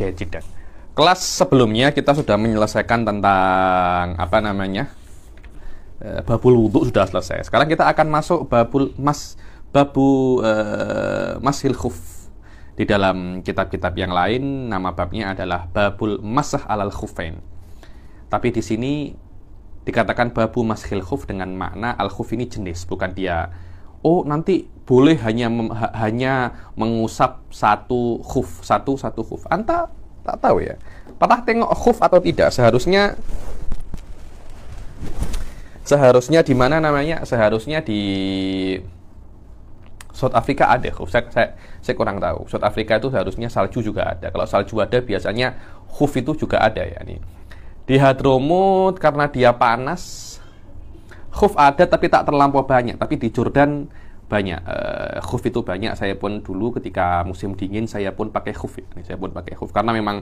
Jayyid jiddan. Kelas sebelumnya kita sudah menyelesaikan tentang babul wudhu sudah selesai. Sekarang kita akan masuk mashil khuf. Di dalam kitab-kitab yang lain nama babnya adalah babul masah alal khufain. Tapi di sini dikatakan babu mashil khuf dengan makna al khuf ini jenis, bukan dia nanti boleh hanya mengusap satu khuf. Anta tak tahu ya, pernah tengok khuf atau tidak? Seharusnya di mana namanya? Seharusnya di South Africa ada khuf. Saya kurang tahu. South Africa itu seharusnya salju juga ada. Kalau salju ada, biasanya khuf itu juga ada ya. Nih. Di Hadramut karena dia panas, khuf ada tapi tak terlampau banyak. Tapi di Jordan banyak. Khuf itu banyak. Saya pun dulu ketika musim dingin saya pun pakai khuf. Saya pun pakai khuf karena memang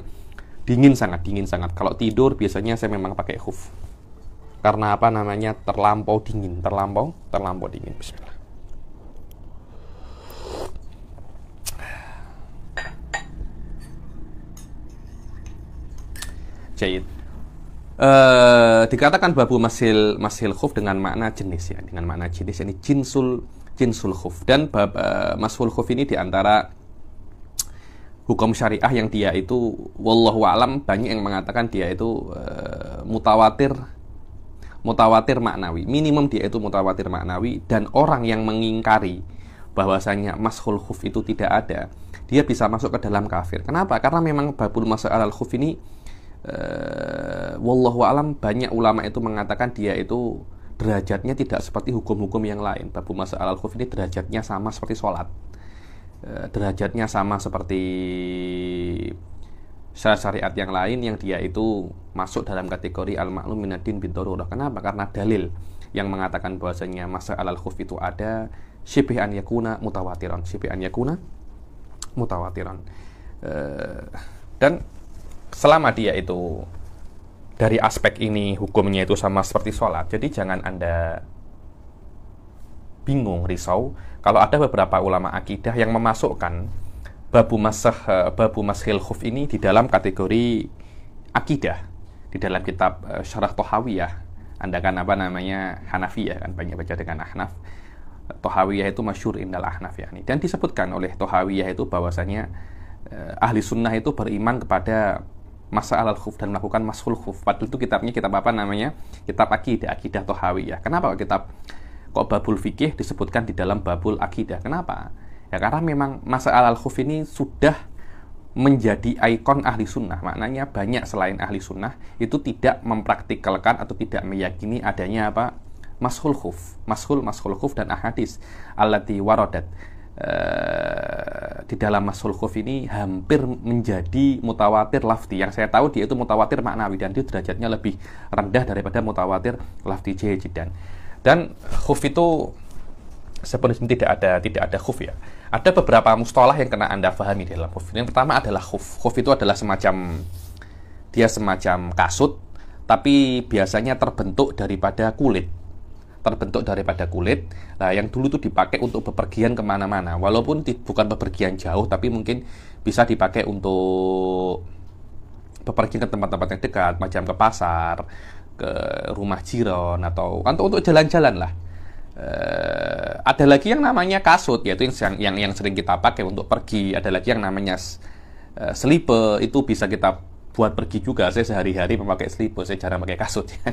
dingin sangat. Kalau tidur biasanya saya memang pakai khuf. Karena terlampau dingin. Bismillah. Jayyid. Dikatakan babu mashil khuf dengan makna jenis ya, ini jinsul khuf. Dan mashul khuf ini diantara hukum syariah yang dia itu wallahu alam banyak yang mengatakan dia itu mutawatir maknawi. Minimum dia itu mutawatir maknawi, dan orang yang mengingkari bahwasanya mashul khuf itu tidak ada, dia bisa masuk ke dalam kafir. Kenapa? Karena memang babul masah alal khuf ini wallahu alam banyak ulama itu mengatakan dia itu derajatnya tidak seperti hukum-hukum yang lain. Babu masah alal khuf ini derajatnya sama seperti sholat, derajatnya sama seperti syariat yang lain yang dia itu masuk dalam kategori al-ma'lum minad-din bid-darurah. Kenapa? Karena dalil yang mengatakan bahwasanya masah alal khuf itu ada syibih an yakuna mutawatiran. Dan selama dia itu dari aspek ini hukumnya itu sama seperti sholat, jadi jangan Anda bingung, risau kalau ada beberapa ulama akidah yang memasukkan babu mashil khuf ini di dalam kategori akidah. Di dalam kitab Syarah Tohawiyah, Anda kan Hanafiyah kan, banyak baca dengan Ahnaf. Tohawiyah itu masyhur indal Ahnaf ya. Dan disebutkan oleh Tohawiyah itu bahwasanya ahli sunnah itu beriman kepada masah alal khuf dan melakukan mashul khuf. Padahal itu kitabnya kitab kitab akidah Tohawiyah. Kenapa kok babul fikih disebutkan di dalam babul akidah? Kenapa? Ya karena memang masah alal khuf ini sudah menjadi ikon ahli sunnah. Maknanya banyak selain ahli sunnah itu tidak mempraktikalkan atau tidak meyakini adanya mashul khuf dan ahadis allati waradat di dalam mashul khuf ini hampir menjadi mutawatir lafzi. Yang saya tahu dia itu mutawatir maknawi, dan itu derajatnya lebih rendah daripada mutawatir lafzi jiddan. Dan khuf itu sebenarnya tidak ada khuf ya. Ada beberapa mustalah yang kena Anda pahami di dalam khuf. Yang pertama adalah khuf. Khuf itu adalah semacam kasut, tapi biasanya terbentuk daripada kulit. Nah, yang dulu itu dipakai untuk bepergian kemana-mana, walaupun bukan bepergian jauh, tapi mungkin bisa dipakai untuk bepergian ke tempat-tempat yang dekat, macam ke pasar, ke rumah jiran, atau untuk jalan-jalan lah. Ada lagi yang namanya kasut, yaitu yang sering kita pakai untuk pergi. Ada lagi yang namanya slipper, itu bisa kita buat pergi juga. Saya sehari-hari memakai slipper, saya jarang pakai kasut ya.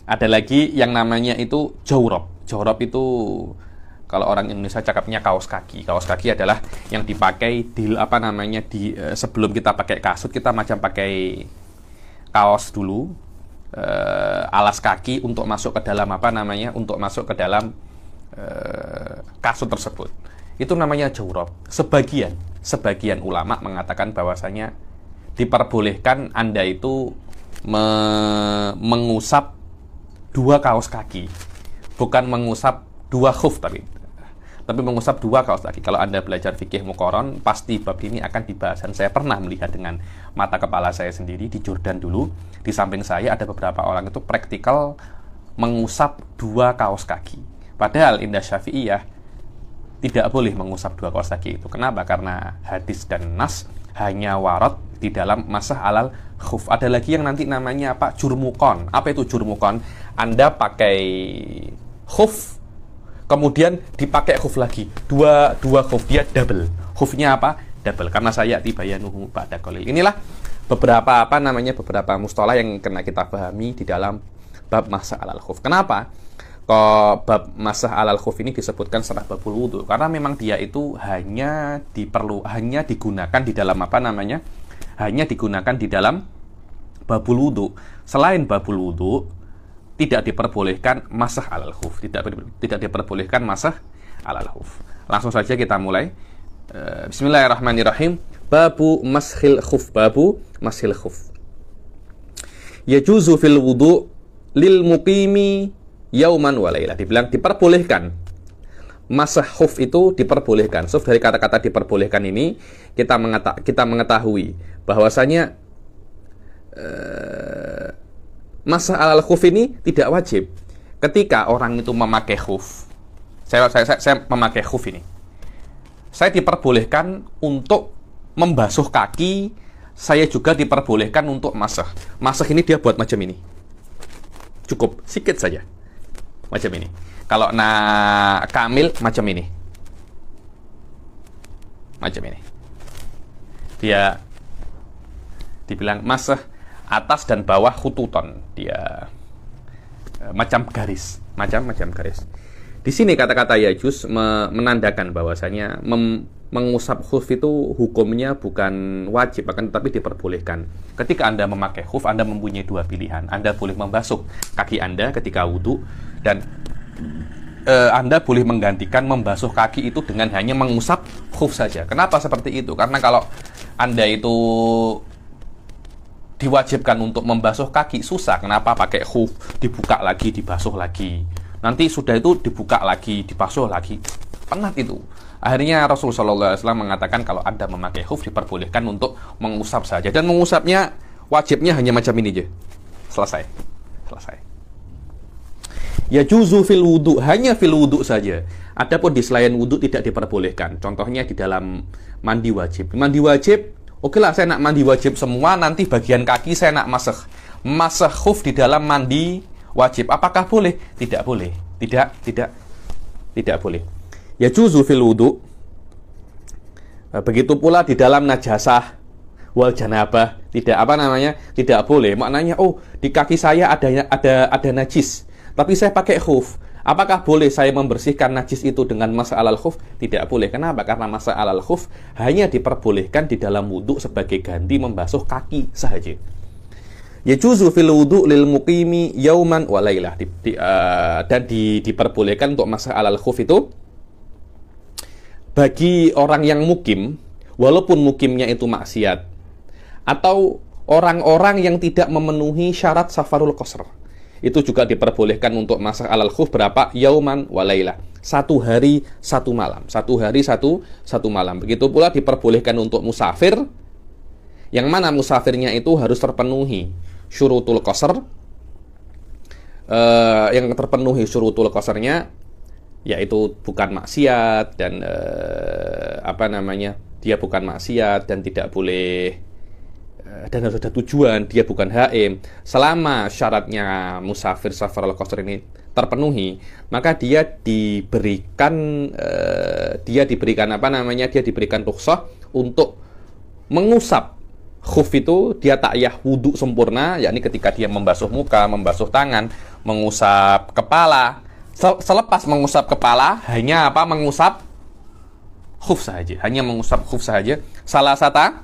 Ada lagi yang namanya itu jawrab. Jawrab itu kalau orang Indonesia cakapnya kaos kaki. Kaos kaki adalah yang dipakai sebelum kita pakai kasut, kita macam pakai kaos dulu, alas kaki untuk masuk ke dalam kasut tersebut. Itu namanya jawrab. Sebagian ulama mengatakan bahwasanya diperbolehkan Anda itu mengusap dua kaos kaki, bukan mengusap dua khuf, tapi mengusap dua kaos kaki. Kalau Anda belajar fikih muqaron, pasti bab ini akan dibahas. Dan saya pernah melihat dengan mata kepala saya sendiri di Jordan dulu. Di samping saya ada beberapa orang itu praktikal mengusap dua kaos kaki. Padahal indah Syafi'iyah tidak boleh mengusap dua kaos kaki itu. Kenapa? Karena hadis dan nas hanya warad di dalam masah alal khuf. Ada lagi yang nanti namanya apa? Jurmukon. Apa itu jurmukon? Anda pakai khuf, kemudian dipakai khuf lagi. Dua khuf, dia double. Khufnya apa? Double. Karena saya tibayanuhu ba'da qalil. Inilah beberapa beberapa mustalah yang kena kita pahami di dalam bab masah alal khuf. Kenapa kok bab masah alal khuf ini disebutkan setelah babul wudu? Karena memang dia itu hanya digunakan di dalam hanya digunakan di dalam babul wudu. Selain babul wudu tidak diperbolehkan masah alal khuf, tidak diperbolehkan masah alal khuf. Langsung saja kita mulai. Bismillahirrahmanirrahim. Babu mashil khuf. Babu mashil khuf. Yajuzu fil wudu lil muqimi yauman wa lailah. Dibilang diperbolehkan. Masah khuf itu diperbolehkan. So, dari kata-kata diperbolehkan ini kita mengetahui bahwasanya masah alal khuf ini tidak wajib. Ketika orang itu memakai khuf, saya memakai khuf ini, saya diperbolehkan untuk membasuh kaki, saya juga diperbolehkan untuk masah. Masah ini dia buat macam ini. Cukup sedikit saja. Macam ini. Kalau kamil macam ini. Macam ini. Dia dibilang masah atas dan bawah khututon. Dia macam garis, macam garis. Di sini kata-kata yajuz menandakan bahwasanya mengusap khuf itu hukumnya bukan wajib, akan tetapi diperbolehkan. Ketika Anda memakai khuf, Anda mempunyai dua pilihan. Anda boleh membasuh kaki Anda ketika wudhu, dan Anda boleh menggantikan membasuh kaki itu dengan hanya mengusap khuf saja. Kenapa seperti itu? Karena kalau Anda itu diwajibkan untuk membasuh kaki, susah. Kenapa? Pakai khuf, dibuka lagi, dibasuh lagi. Nanti sudah itu dibuka lagi, dibasuh lagi. Penat itu. Akhirnya Rasulullah SAW mengatakan kalau Anda memakai khuf diperbolehkan untuk mengusap saja. Dan mengusapnya wajibnya hanya macam ini aja. Selesai. Yajuzu fil wudu, hanya fil wudu saja. Adapun di selain wudu tidak diperbolehkan. Contohnya di dalam mandi wajib. Mandi wajib, oke lah, saya nak mandi wajib semua, nanti bagian kaki saya nak masah khuf di dalam mandi wajib. Apakah boleh? Tidak boleh. Tidak boleh. Yajuzu fil wudu. Begitu pula di dalam najasah wal janabah, tidak boleh. Maknanya, di kaki saya ada najis, tapi saya pakai khuf. Apakah boleh saya membersihkan najis itu dengan masah alal khuf? Tidak boleh. Kenapa? Karena masah alal khuf hanya diperbolehkan di dalam wudhu sebagai ganti membasuh kaki sahaja. Yajuzu fil wudu lil muqimi yauman wa lailah. Dan diperbolehkan untuk masah alal khuf itu bagi orang yang mukim, walaupun mukimnya itu maksiat, atau orang-orang yang tidak memenuhi syarat safarul qasr, itu juga diperbolehkan untuk masah alal khuf berapa? Yauman wa lailah. 1 hari 1 malam. 1 hari 1 malam. Begitu pula diperbolehkan untuk musafir, yang mana musafirnya itu harus terpenuhi syurutul qasr. Yang terpenuhi syurutul qasrnya yaitu bukan maksiat dan dia bukan maksiat dan tidak boleh dan harus ada tujuan, dia bukan haim. Selama syaratnya musafir safar al-qasr ini terpenuhi, maka dia diberikan rukhsah untuk mengusap khuf itu. Dia takyah wudhu sempurna, yakni ketika dia membasuh muka, membasuh tangan, mengusap kepala. Selepas mengusap kepala, hanya mengusap khuf saja, hanya mengusap khuf saja. Salah satu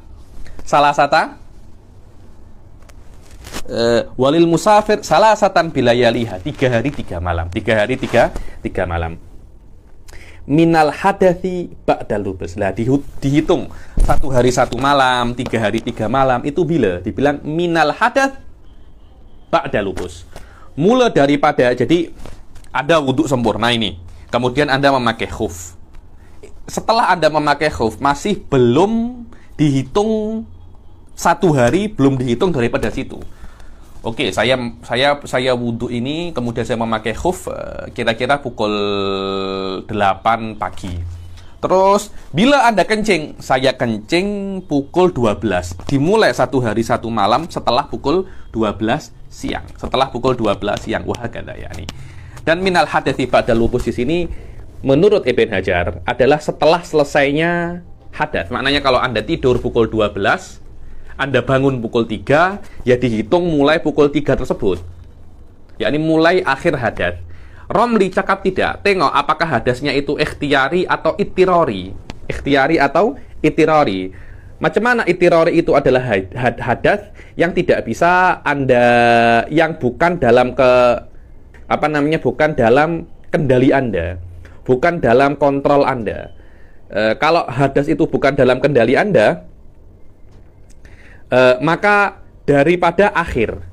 walil musafir salasatan bilayaliha, 3 hari 3 malam. 3 hari 3 malam. Minal hadathi ba'dal lubus. Lah dihitung 1 hari 1 malam, 3 hari 3 malam itu bila dibilang minal hadath ba'dal lubus. Mula daripada, jadi Anda wudhu sempurna ini, kemudian Anda memakai khuf. Setelah Anda memakai khuf, masih belum dihitung 1 hari, belum dihitung daripada situ. Oke, saya wudhu ini, kemudian saya memakai khuf kira-kira pukul 8 pagi. Terus, bila Anda kencing, saya kencing pukul 12. Dimulai 1 hari 1 malam setelah pukul 12 siang. Setelah pukul 12 siang. Wah, kata ya nih. Dan minal hadats ba'dal lubus di sini, menurut Ibn Hajar, adalah setelah selesainya hadas. Maknanya kalau Anda tidur pukul 12, Anda bangun pukul 3, ya dihitung mulai pukul 3 tersebut. Yakni mulai akhir hadas. Romli cakap tidak. Tengok apakah hadasnya itu ikhtiari atau itirori. Ikhtiari atau itirori. Macam mana itirori itu adalah hadas yang tidak bisa Anda, yang bukan dalam bukan dalam kendali Anda, bukan dalam kontrol Anda. Kalau hadas itu bukan dalam kendali Anda, maka daripada akhir.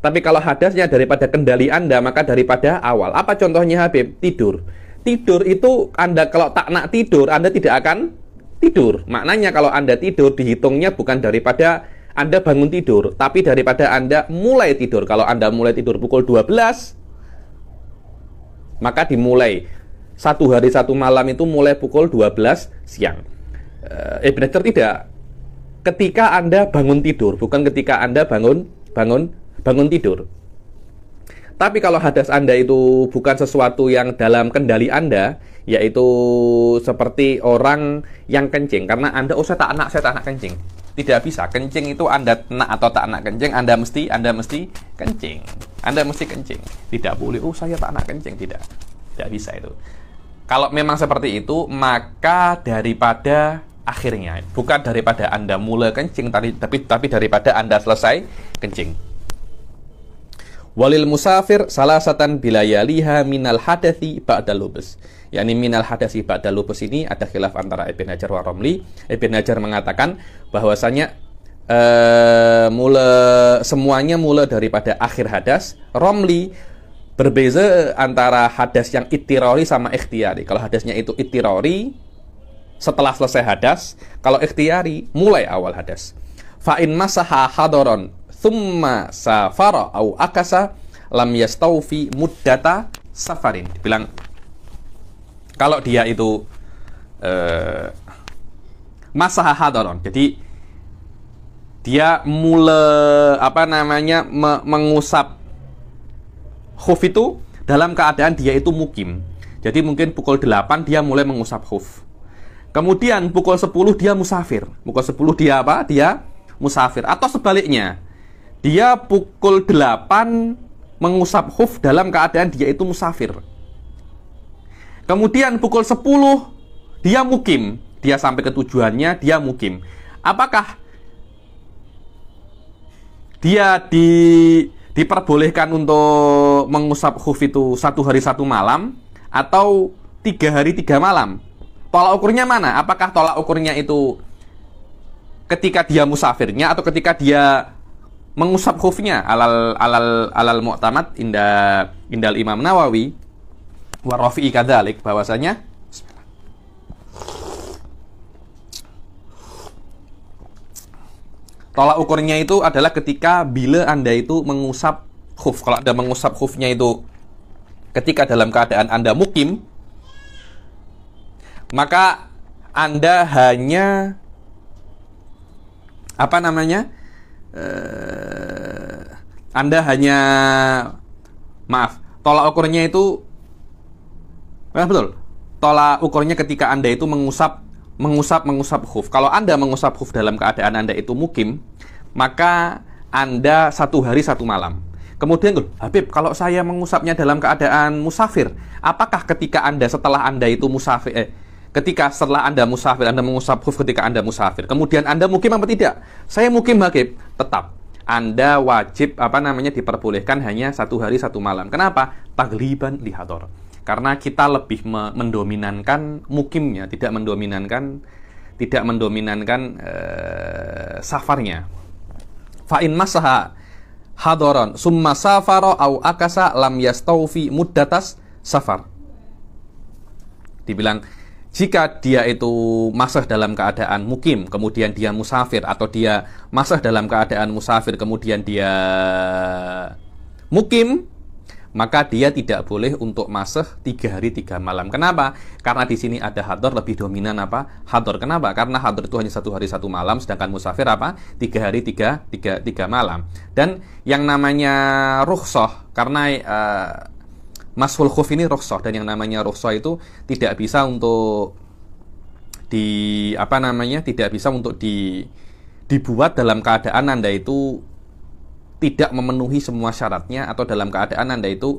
Tapi kalau hadasnya daripada kendali Anda, maka daripada awal. Apa contohnya, Habib? Tidur. Tidur itu Anda kalau tak nak tidur, Anda tidak akan tidur. Maknanya kalau Anda tidur, dihitungnya bukan daripada Anda bangun tidur, tapi daripada Anda mulai tidur. Kalau Anda mulai tidur pukul 12, maka dimulai 1 hari 1 malam itu mulai pukul 12 siang. Ibn Hajar tidak. Ketika Anda bangun tidur, bukan ketika Anda bangun tidur. Tapi kalau hadas Anda itu bukan sesuatu yang dalam kendali Anda, yaitu seperti orang yang kencing, karena Anda, saya tak nak kencing. Tidak bisa. Kencing itu Anda nak atau tak nak kencing, Anda mesti kencing. Anda mesti kencing. Tidak boleh, saya tak nak kencing. Tidak bisa itu. Kalau memang seperti itu, maka daripada akhirnya, bukan daripada Anda mulai kencing, tapi daripada Anda selesai kencing. Walil musafir salasatan bilayaliha minal hadasi ba'dal lubus. yakni minal hadasi ba'dal lubus ini ada khilaf antara Ibn Hajar wa Romli. Ibn Hajar mengatakan bahwasanya semuanya mula daripada akhir hadas. Romli berbeza antara hadas yang itirori sama ikhtiari. Kalau hadasnya itu itirori setelah selesai hadas, kalau ikhtiari mulai awal hadas. Fa'in masaha hadaron thumma safara au akasa lam yastawfi muddata safarin. Dibilang kalau dia itu masaha hadaron, jadi dia mengusap khuf itu dalam keadaan dia itu mukim. Jadi mungkin pukul 8 dia mulai mengusap khuf. Kemudian pukul 10 dia musafir. Pukul 10 dia apa? Dia musafir. Atau sebaliknya, dia pukul 8 mengusap khuf dalam keadaan dia itu musafir. Kemudian pukul 10 dia mukim. Dia sampai ke tujuannya, dia mukim. Apakah dia diperbolehkan untuk mengusap khuf itu 1 hari 1 malam atau 3 hari 3 malam? Tolak ukurnya mana? Apakah tolak ukurnya itu ketika dia musafirnya atau ketika dia mengusap khufnya? Alal mu'tamad indal Imam Nawawi wa Rafi'i kadzalik, bahwasanya tolak ukurnya itu adalah ketika bila Anda itu mengusap khuf. Kalau Anda mengusap khufnya itu ketika dalam keadaan Anda mukim, maka Anda hanya tolak ukurnya itu betul. Tolak ukurnya ketika Anda itu mengusap khuf. Kalau Anda mengusap khuf dalam keadaan Anda itu mukim, maka Anda 1 hari 1 malam. Kemudian, Habib, kalau saya mengusapnya dalam keadaan musafir, apakah ketika Anda setelah Anda itu musafir, setelah Anda musafir, Anda mengusap khuf ketika Anda musafir, kemudian Anda mukim apa tidak? Saya mukim, Habib. Tetap Anda wajib diperbolehkan hanya 1 hari 1 malam. Kenapa? Tagliban lihador. Karena kita lebih mendominankan mukimnya, tidak mendominankan safarnya. Fa'in masaha hadoron summa safaro au akasa lam yastawfi muddatas safar. Dibilang jika dia itu masah dalam keadaan mukim, kemudian dia musafir, atau dia masah dalam keadaan musafir, kemudian dia mukim, maka dia tidak boleh untuk masah 3 hari 3 malam. Kenapa? Karena di sini ada hadar, lebih dominan apa? Hadar. Kenapa? Karena hadar itu hanya 1 hari 1 malam, sedangkan musafir apa? 3 hari 3 malam. Dan yang namanya rukhsah, karena mashul khuf ini rukhsah, dan yang namanya rukhsah itu tidak bisa untuk tidak bisa untuk dibuat dalam keadaan Anda itu tidak memenuhi semua syaratnya, atau dalam keadaan Anda itu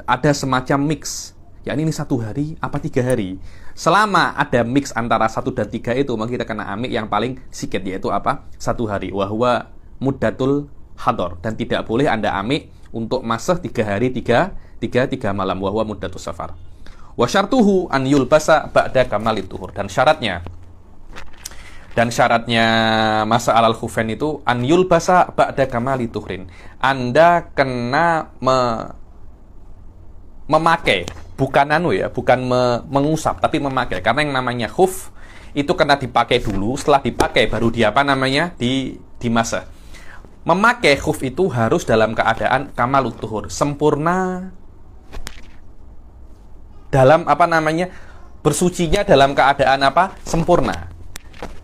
ada semacam mix, yakni ini 1 hari apa 3 hari. Selama ada mix antara 1 dan 3 itu, maka kita kena amik yang paling sikit, yaitu apa? 1 hari. Wahwa muddatul hadar, dan tidak boleh Anda amik untuk masah 3 hari 3 malam. Wahwa muddatus safar. Wa syartuhu an yulbasa ba'da kamalit tuhur, dan syaratnya masa alal khufain itu an yulbasa ba'da kamali tuhrin. Anda kena memakai, bukan mengusap, tapi memakai. Karena yang namanya khuf itu kena dipakai dulu, setelah dipakai baru dimasah. Memakai khuf itu harus dalam keadaan kamalut tuhur, sempurna dalam bersucinya dalam keadaan sempurna.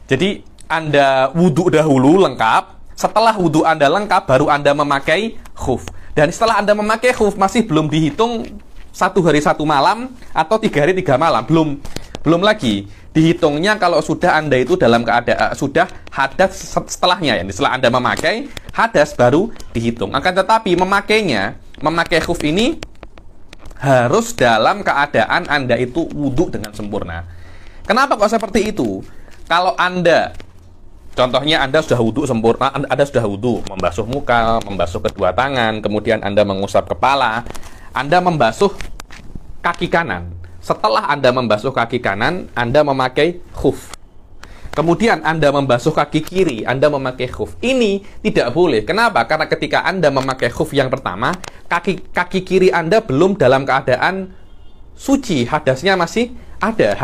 Jadi Anda wudhu dahulu lengkap, setelah wudhu Anda lengkap baru Anda memakai khuf. Dan setelah Anda memakai khuf masih belum dihitung 1 hari 1 malam atau 3 hari 3 malam, belum lagi dihitungnya kalau sudah Anda itu dalam keadaan sudah hadas setelahnya, ya. Setelah Anda memakai hadas baru dihitung. Akan tetapi memakai khuf ini harus dalam keadaan Anda itu wudhu dengan sempurna. Kenapa kok seperti itu? Kalau Anda, contohnya Anda sudah wudhu sempurna, Anda sudah wudhu, membasuh muka, membasuh kedua tangan, kemudian Anda mengusap kepala, Anda membasuh kaki kanan. Setelah Anda membasuh kaki kanan, Anda memakai khuf. Kemudian Anda membasuh kaki kiri, Anda memakai khuf. Ini tidak boleh. Kenapa? Karena ketika Anda memakai khuf yang pertama, kaki kiri Anda belum dalam keadaan suci, hadasnya masih ada,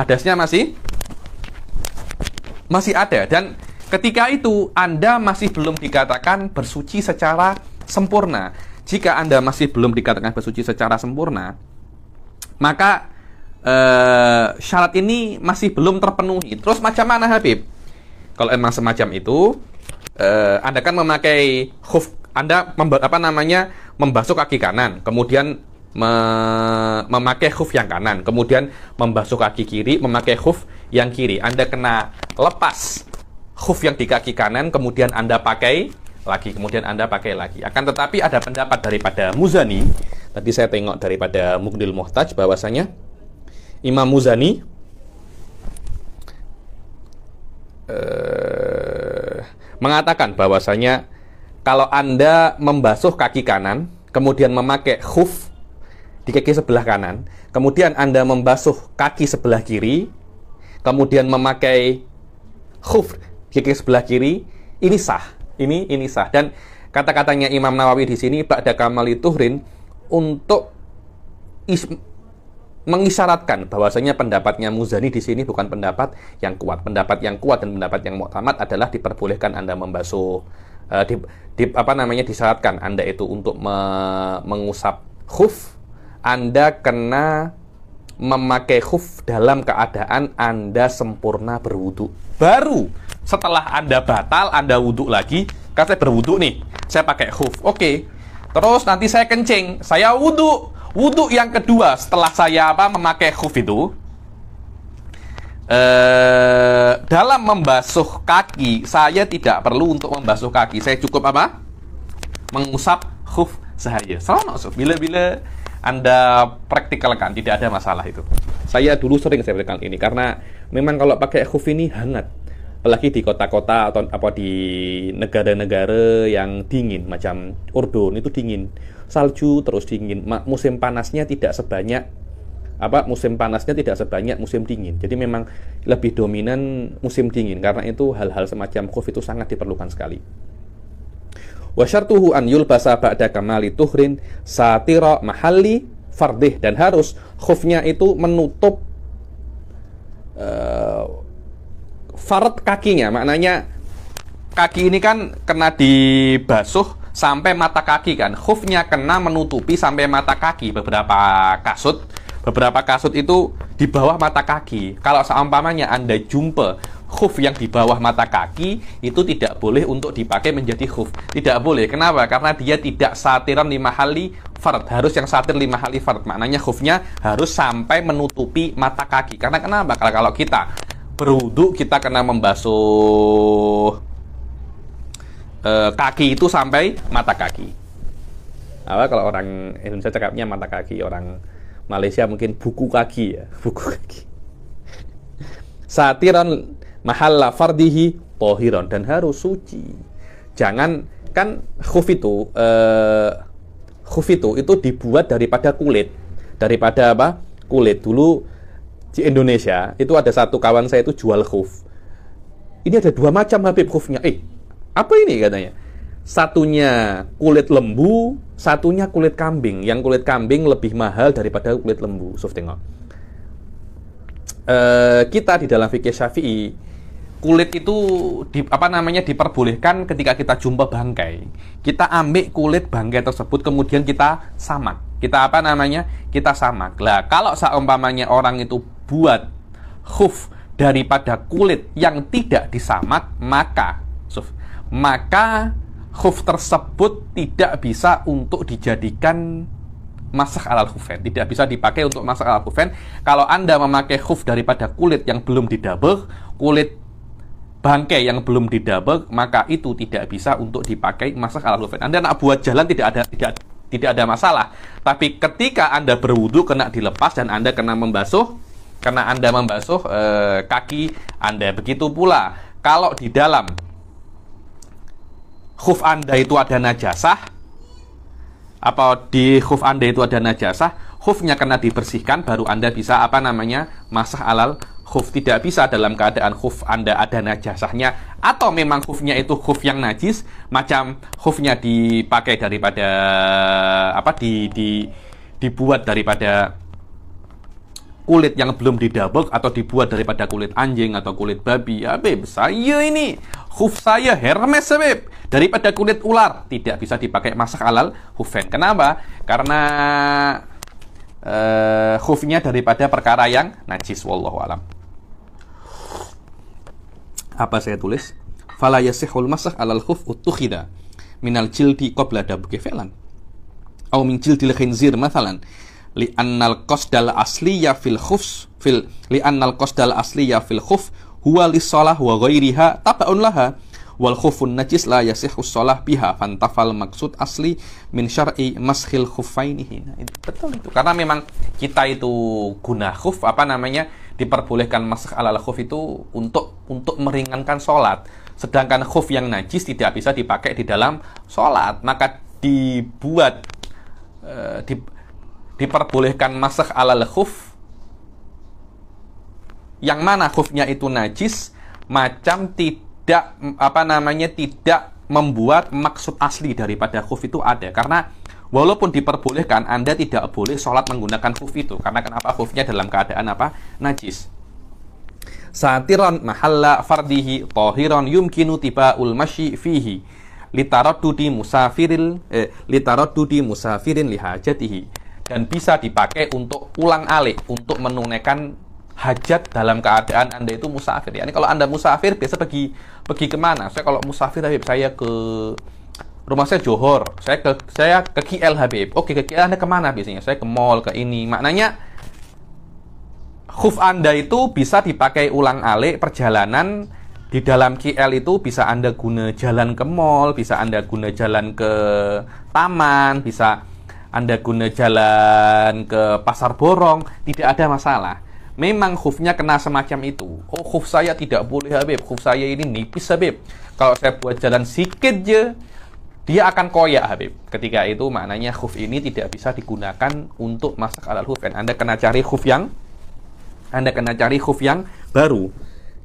dan ketika itu Anda masih belum dikatakan bersuci secara sempurna. Jika Anda masih belum dikatakan bersuci secara sempurna, maka syarat ini masih belum terpenuhi. Terus macam mana, Habib? Kalau emang semacam itu, Anda kan memakai khuf, Anda membasuh kaki kanan, kemudian memakai khuf yang kanan, kemudian membasuh kaki kiri, memakai khuf yang kiri. Anda kena lepas khuf yang di kaki kanan, kemudian Anda pakai lagi, kemudian Anda pakai lagi. Akan tetapi ada pendapat daripada Muzani, tadi saya tengok daripada Mughnil Muhtaj, bahwasanya Imam Muzani mengatakan bahwasanya kalau Anda membasuh kaki kanan, kemudian memakai khuf di kaki sebelah kanan, kemudian Anda membasuh kaki sebelah kiri, kemudian memakai khuf di kaki sebelah kiri, ini sah. Ini sah. Dan kata-katanya Imam Nawawi di sini ba'da kamali tuhrin untuk mengisyaratkan bahwasanya pendapatnya Muzani di sini bukan pendapat yang kuat. Pendapat yang kuat dan pendapat yang mu'tamad adalah diperbolehkan Anda membasuh disyaratkan Anda itu untuk mengusap khuf, Anda kena memakai khuf dalam keadaan Anda sempurna berwudu. Baru setelah Anda batal, Anda wudhu lagi, kan saya berwudhu nih, saya pakai khuf. Oke. Terus nanti saya kencing, saya wudhu. Wudhu yang kedua setelah saya memakai khuf itu, dalam membasuh kaki, saya tidak perlu untuk membasuh kaki. Saya cukup mengusap khuf saja. Bila Anda praktikalkan, tidak ada masalah itu. Saya dulu sering saya praktikalkan ini, karena memang kalau pakai khuf ini hangat. Apalagi di kota-kota atau di negara-negara yang dingin, macam Urdun itu dingin. Salju terus dingin. Musim panasnya tidak sebanyak musim dingin. Jadi memang lebih dominan musim dingin. Karena itu hal-hal semacam khuf itu sangat diperlukan sekali. Wa syartuhu an yulbasa ba'da kamali tuhrin satira mahalli fardih, dan harus khufnya itu menutup fard kakinya. Maknanya kaki ini kan kena dibasuh sampai mata kaki kan. Khufnya kena menutupi sampai mata kaki beberapa kasut. Beberapa kasut itu di bawah mata kaki. Kalau seumpamanya Anda jumpa khuf yang di bawah mata kaki, itu tidak boleh untuk dipakai menjadi khuf. Tidak boleh. Kenapa? Karena dia tidak satiran lima hali fard. Harus yang satir lima hali fard. Maknanya khufnya harus sampai menutupi mata kaki. Karena kenapa? Kalau kita berwudu, kita kena membasuh kaki itu sampai mata kaki. Apa kalau orang Indonesia cakapnya mata kaki, orang Malaysia mungkin buku kaki ya, buku kaki. Satiran mahalla fardihi tohiron, dan harus suci. Jangan kan khuf itu dibuat daripada kulit, daripada apa? Kulit. Dulu di Indonesia itu ada satu kawan saya itu jual khuf. Ini ada dua macam Habib khufnya. Apa ini katanya? Satunya kulit lembu, satunya kulit kambing. Yang kulit kambing lebih mahal daripada kulit lembu. So, tengok. Kita di dalam fikih Syafi'i, kulit itu diperbolehkan ketika kita jumpa bangkai. Kita ambil kulit bangkai tersebut, kemudian kita samak. Kita samak. Lah, kalau seumpamanya orang itu buat khuf daripada kulit yang tidak disamak, maka khuf tersebut tidak bisa untuk dijadikan masakh alal khufain, tidak bisa dipakai untuk masakh alal khufain. Kalau Anda memakai khuf daripada kulit yang belum didabagh, kulit bangkai yang belum didabagh, maka itu tidak bisa untuk dipakai masakh alal khufain. Anda nak buat jalan tidak ada masalah. Tapi ketika Anda berwudu kena dilepas dan Anda kena membasuh kaki Anda. Begitu pula kalau di dalam khuf Anda itu ada najasah, khufnya kena dibersihkan, baru Anda bisa masakh alal khuf. Tidak bisa dalam keadaan khuf Anda ada najasahnya, atau memang khufnya itu khuf yang najis, macam khufnya dipakai daripada dibuat daripada kulit yang belum didabagh, atau dibuat daripada kulit anjing atau kulit babi. Habib, saya ini khuf saya Hermes, Habib, daripada kulit ular, tidak bisa dipakai masakh alal khufain. Kenapa? Karena khufnya daripada perkara yang najis. Wallahu alam. Apa saya tulis? Fala yasihul masakh alal khuf utukhida minal jildi qabla dabghi fi'lan aw min jildil khinzir mathalan li'annal qasdal asliya fil khuf huwa lis-shalah wa ghairiha taba'un laha wal khufun najis la yasihhu shalah biha fantafal maksud asli min syar'i maskhil khuffainihi. Nah, itu betul itu. Karena memang kita itu guna khuf diperbolehkan masakh alal khuf itu untuk meringankan sholat. Sedangkan khuf yang najis tidak bisa dipakai di dalam sholat, maka diperbolehkan masakh alal khuf yang mana khufnya itu najis, macam tidak membuat maksud asli daripada khuf itu ada. Karena walaupun diperbolehkan, Anda tidak boleh sholat menggunakan khuf itu. Karena kenapa? Khufnya dalam keadaan najis. Satiran mahalla fardihi tohiron yumkinu tiba'ul masyi fihi litaraddudi musafirin lihajatihi, dan bisa dipakai untuk ulang alik, untuk menunaikan hajat dalam keadaan Anda itu musafir. Yani kalau Anda musafir biasa pergi kemana? Saya kalau musafir, Habib, saya ke rumah saya Johor, saya ke KL, Habib. Oke, ke KL Anda kemana biasanya? Saya ke mall, ke ini. Maknanya khuf Anda itu bisa dipakai ulang alik perjalanan. Di dalam KL itu bisa Anda guna jalan ke mall, bisa Anda guna jalan ke taman, bisa Anda guna jalan ke pasar borong, tidak ada masalah. Memang khufnya kena semacam itu. Oh, khuf saya tidak boleh, Habib, khuf saya ini nipis, Habib, kalau saya buat jalan sikit je dia akan koyak, Habib. Ketika itu maknanya khuf ini tidak bisa digunakan untuk masakh alal khuf. Anda kena cari khuf yang baru.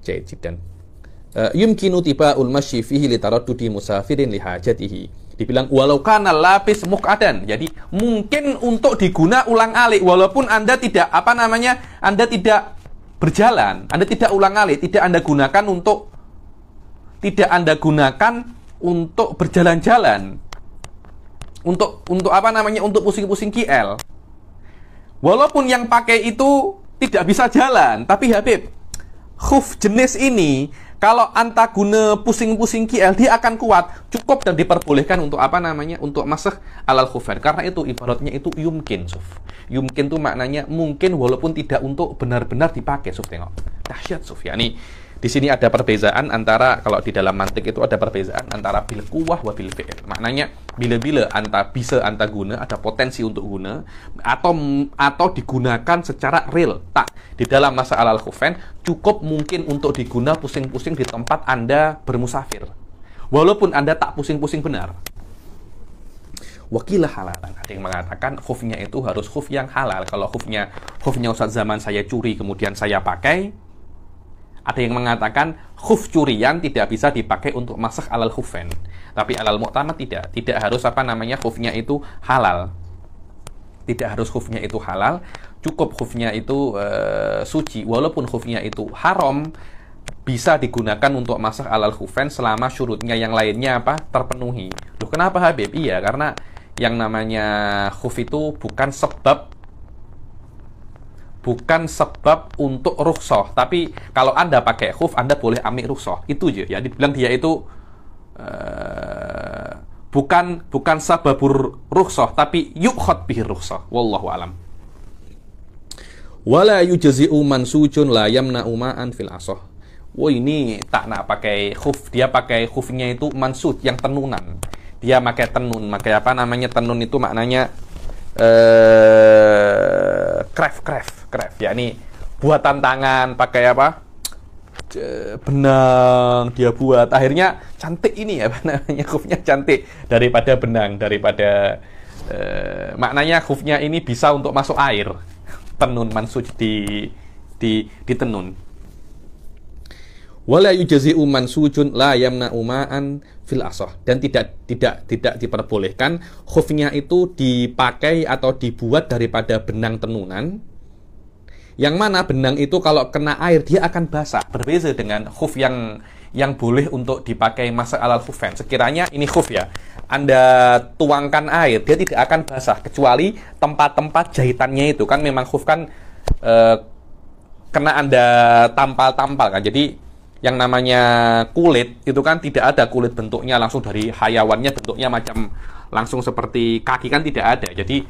Jaidan. Yumkinu tiba'ul masyi fihi litaraddudi musafirin lihajatihi. Dibilang walau kana lapis muq'adan. Jadi mungkin untuk diguna ulang alik walaupun Anda tidak Anda tidak berjalan, Anda tidak ulang alik, tidak Anda gunakan untuk berjalan-jalan. untuk apa namanya, untuk pusing-pusing KL. Walaupun yang pakai itu tidak bisa jalan, tapi Habib, khuf jenis ini kalau anta guna pusing-pusing KL, dia akan kuat, cukup dan diperbolehkan untuk apa namanya, untuk masah alal khufain. Karena itu ibaratnya itu yumkin, Suf. Yumkin itu maknanya mungkin walaupun tidak untuk benar-benar dipakai, Suf. Tengok, dahsyat, Suf. Ya, nih di sini ada perbedaan antara, kalau di dalam mantik itu ada perbedaan antara bil quwwah wa bil fi'il. Maknanya bila-bila bisa anta guna, ada potensi untuk guna, atau digunakan secara real. Tak, di dalam masa alal khufain cukup mungkin untuk diguna pusing-pusing di tempat Anda bermusafir. Walaupun Anda tak pusing-pusing benar. Wakilah halalan. Ada yang mengatakan khufnya itu harus khuf yang halal. Kalau khufnya Ustaz zaman saya curi kemudian saya pakai. Ada yang mengatakan khuf curian tidak bisa dipakai untuk masakh alal khufain. Tapi alal mu'tamad tidak. Tidak harus apa namanya khufnya itu halal. Tidak harus khufnya itu halal. Cukup khufnya itu suci. Walaupun khufnya itu haram, bisa digunakan untuk masakh alal khufain selama syurutnya yang lainnya apa? Terpenuhi. Loh, kenapa Habib? Iya, karena yang namanya khuf itu bukan sebab untuk rukhsah. Tapi kalau Anda pakai khuf, Anda boleh ambil rukhsah. Itu aja. Ya, dibilang dia itu bukan sababur rukhsah, tapi yukhad bihi rukhsah. Wallahu alam. Wala yujzi'u mansujun la yamna'u ma'an fil asah. Wah, ini tak nak pakai khuf. Dia pakai khufnya itu mansuj, yang tenunan. Dia pakai tenun. Pakai apa namanya tenun itu maknanya craft, yakni buatan tangan, pakai apa, benang dia buat, akhirnya cantik ini ya, apa namanya, khufnya cantik daripada benang, daripada maknanya khufnya ini bisa untuk masuk air, tenun mansuj di tenun. Wala yujzi'u mansujun la yamna'u ma'an fil asah, dan tidak diperbolehkan khufnya itu dipakai atau dibuat daripada benang tenunan, yang mana benang itu kalau kena air dia akan basah. Berbeda dengan khuf yang boleh untuk dipakai masa alal khufain. Sekiranya ini khuf ya, Anda tuangkan air, dia tidak akan basah kecuali tempat-tempat jahitannya itu kan memang khuf kan kena Anda tampal-tampal kan. Jadi yang namanya kulit itu kan tidak ada kulit bentuknya langsung dari hayawannya, bentuknya macam langsung seperti kaki kan tidak ada. Jadi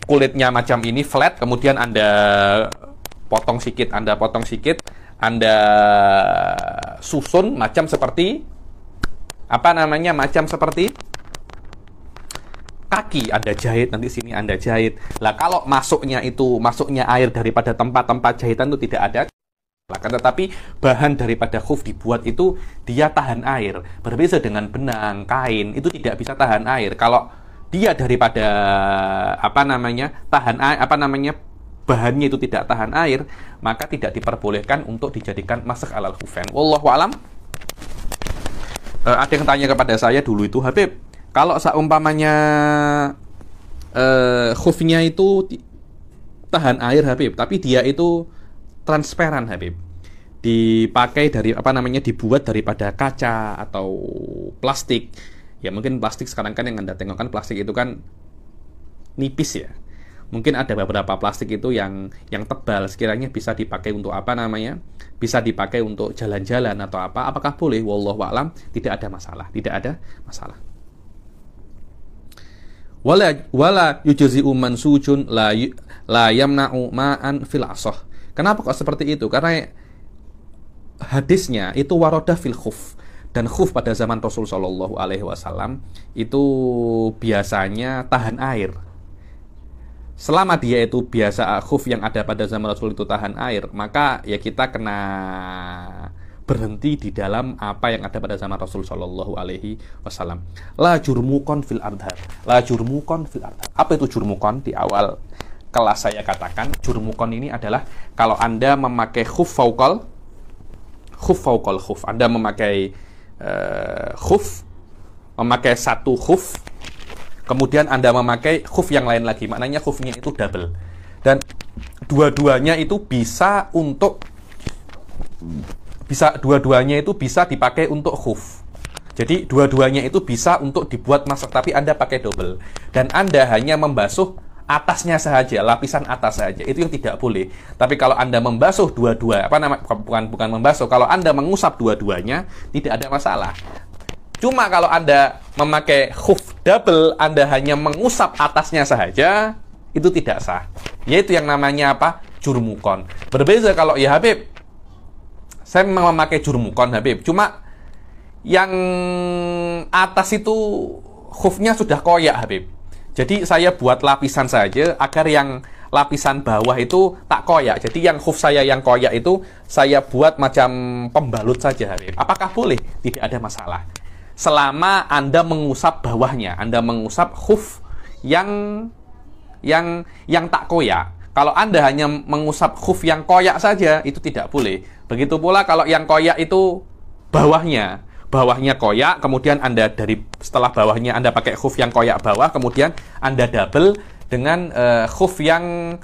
kulitnya macam ini flat, kemudian Anda potong sikit, Anda susun macam seperti apa namanya, macam seperti kaki, Anda jahit, nanti sini Anda jahit. Lah kalau masuknya air daripada tempat-tempat jahitan itu tidak ada. Tetapi bahan daripada khuf dibuat itu dia tahan air. Berbeda dengan benang, kain, itu tidak bisa tahan air. Kalau dia daripada tahan air, bahannya itu tidak tahan air, maka tidak diperbolehkan untuk dijadikan masakh alal khufain. Wallahu alam. Ada yang tanya kepada saya dulu itu, Habib, kalau seumpamanya khufnya itu tahan air, Habib, tapi dia itu transparan, Habib, dipakai dari dibuat daripada kaca atau plastik. Ya mungkin plastik sekarang kan yang Anda tengok kan plastik itu kan nipis ya. Mungkin ada beberapa plastik itu yang tebal, sekiranya bisa dipakai untuk bisa dipakai untuk jalan-jalan atau apa. Apakah boleh? Wallahu a'lam, tidak ada masalah. Wala yujzi'u mansujun la yamna'u ma'an fil asah. Kenapa kok seperti itu? Karena hadisnya itu warodah fil khuf, dan khuf pada zaman Rasul Shallallahu Alaihi Wasallam itu biasanya tahan air. Selama dia itu biasa khuf yang ada pada zaman Rasul itu tahan air, maka ya kita kena berhenti di dalam apa yang ada pada zaman Rasul Shallallahu Alaihi Wasallam. La jurmukon fil ardhar. Apa itu jurmukon? Di awal kelas saya katakan, jurmukon ini adalah kalau Anda memakai khuf faukal khuf, Anda memakai memakai satu khuf, kemudian Anda memakai khuf yang lain lagi, maknanya khufnya itu double, dan dua-duanya itu bisa dipakai untuk khuf. Jadi dua-duanya itu bisa untuk dibuat masak, tapi Anda pakai double. Dan Anda hanya membasuh atasnya saja, lapisan atas saja. Itu yang tidak boleh. Tapi kalau Anda membasuh dua-dua, bukan membasuh, kalau Anda mengusap dua-duanya, tidak ada masalah. Cuma kalau Anda memakai khuf double, Anda hanya mengusap atasnya saja, itu tidak sah. Yaitu yang namanya apa? Jurmukon. Berbeda kalau ya Habib, saya memang memakai jurmukon Habib, cuma yang atas itu khufnya sudah koyak Habib. Jadi saya buat lapisan saja agar yang lapisan bawah itu tak koyak. Jadi yang khuf saya yang koyak itu saya buat macam pembalut saja Habib. Apakah boleh? Tidak ada masalah. Selama Anda mengusap bawahnya, Anda mengusap khuf yang tak koyak. Kalau Anda hanya mengusap khuf yang koyak saja, itu tidak boleh. Begitu pula kalau yang koyak itu bawahnya koyak, kemudian Anda setelah bawahnya Anda pakai khuf yang koyak bawah, kemudian Anda double dengan khuf yang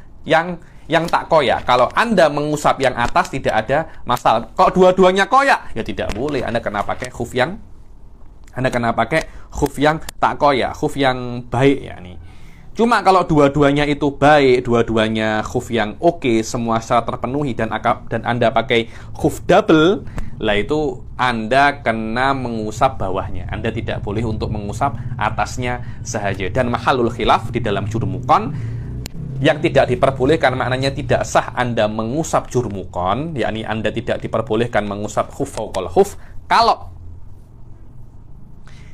tak koyak. Kalau Anda mengusap yang atas tidak ada masalah. Kalau dua-duanya koyak, ya tidak boleh. Anda kena pakai khuf yang tak koyak, khuf yang baik ya nih. Cuma kalau dua-duanya itu baik, dua-duanya khuf yang oke, semua syarat terpenuhi dan Anda pakai khuf double, lah itu Anda kena mengusap bawahnya. Anda tidak boleh untuk mengusap atasnya saja. Dan mahalul khilaf di dalam jurmukon yang tidak diperbolehkan, maknanya tidak sah Anda mengusap jurmukon, yakni Anda tidak diperbolehkan mengusap khuf fauqal khuf kalau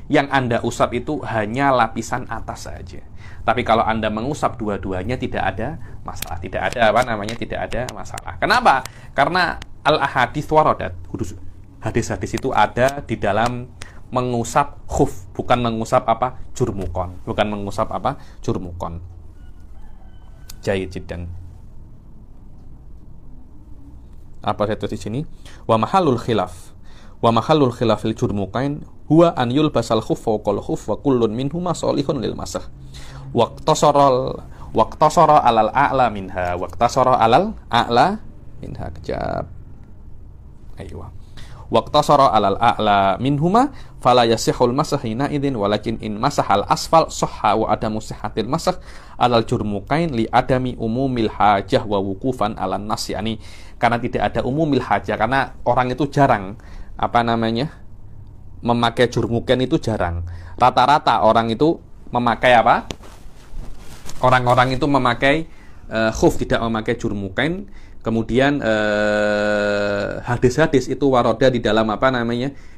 yang Anda usap itu hanya lapisan atas saja. Tapi kalau Anda mengusap dua-duanya tidak ada masalah. Tidak ada masalah. Kenapa? Karena al-ahadits waradat, hadis-hadis itu ada di dalam mengusap khuf, bukan mengusap jurmukon. Jayid jiddan. Apa saya tulis di sini? Wa mahallul khilafil jurmukain huwa an yulbasal khuf fawqal khuf wa kullun minhuma shalihun lil masah. Waqtasara alal a'la minha kejap. Aywa. Waqtasara alal a'la minhuma fala yasihul masah hina idzin walakin in masahal asfal sahha wa adamu sihhatil masah alal jurmukain li adami umumil hajah wa wukufan alan nas, yani karena tidak ada umumil hajah, karena orang itu jarang memakai jurmukain itu jarang. Rata-rata orang itu memakai Orang-orang itu memakai khuf, tidak memakai jurmukain. Kemudian hadis-hadis itu waroda di dalam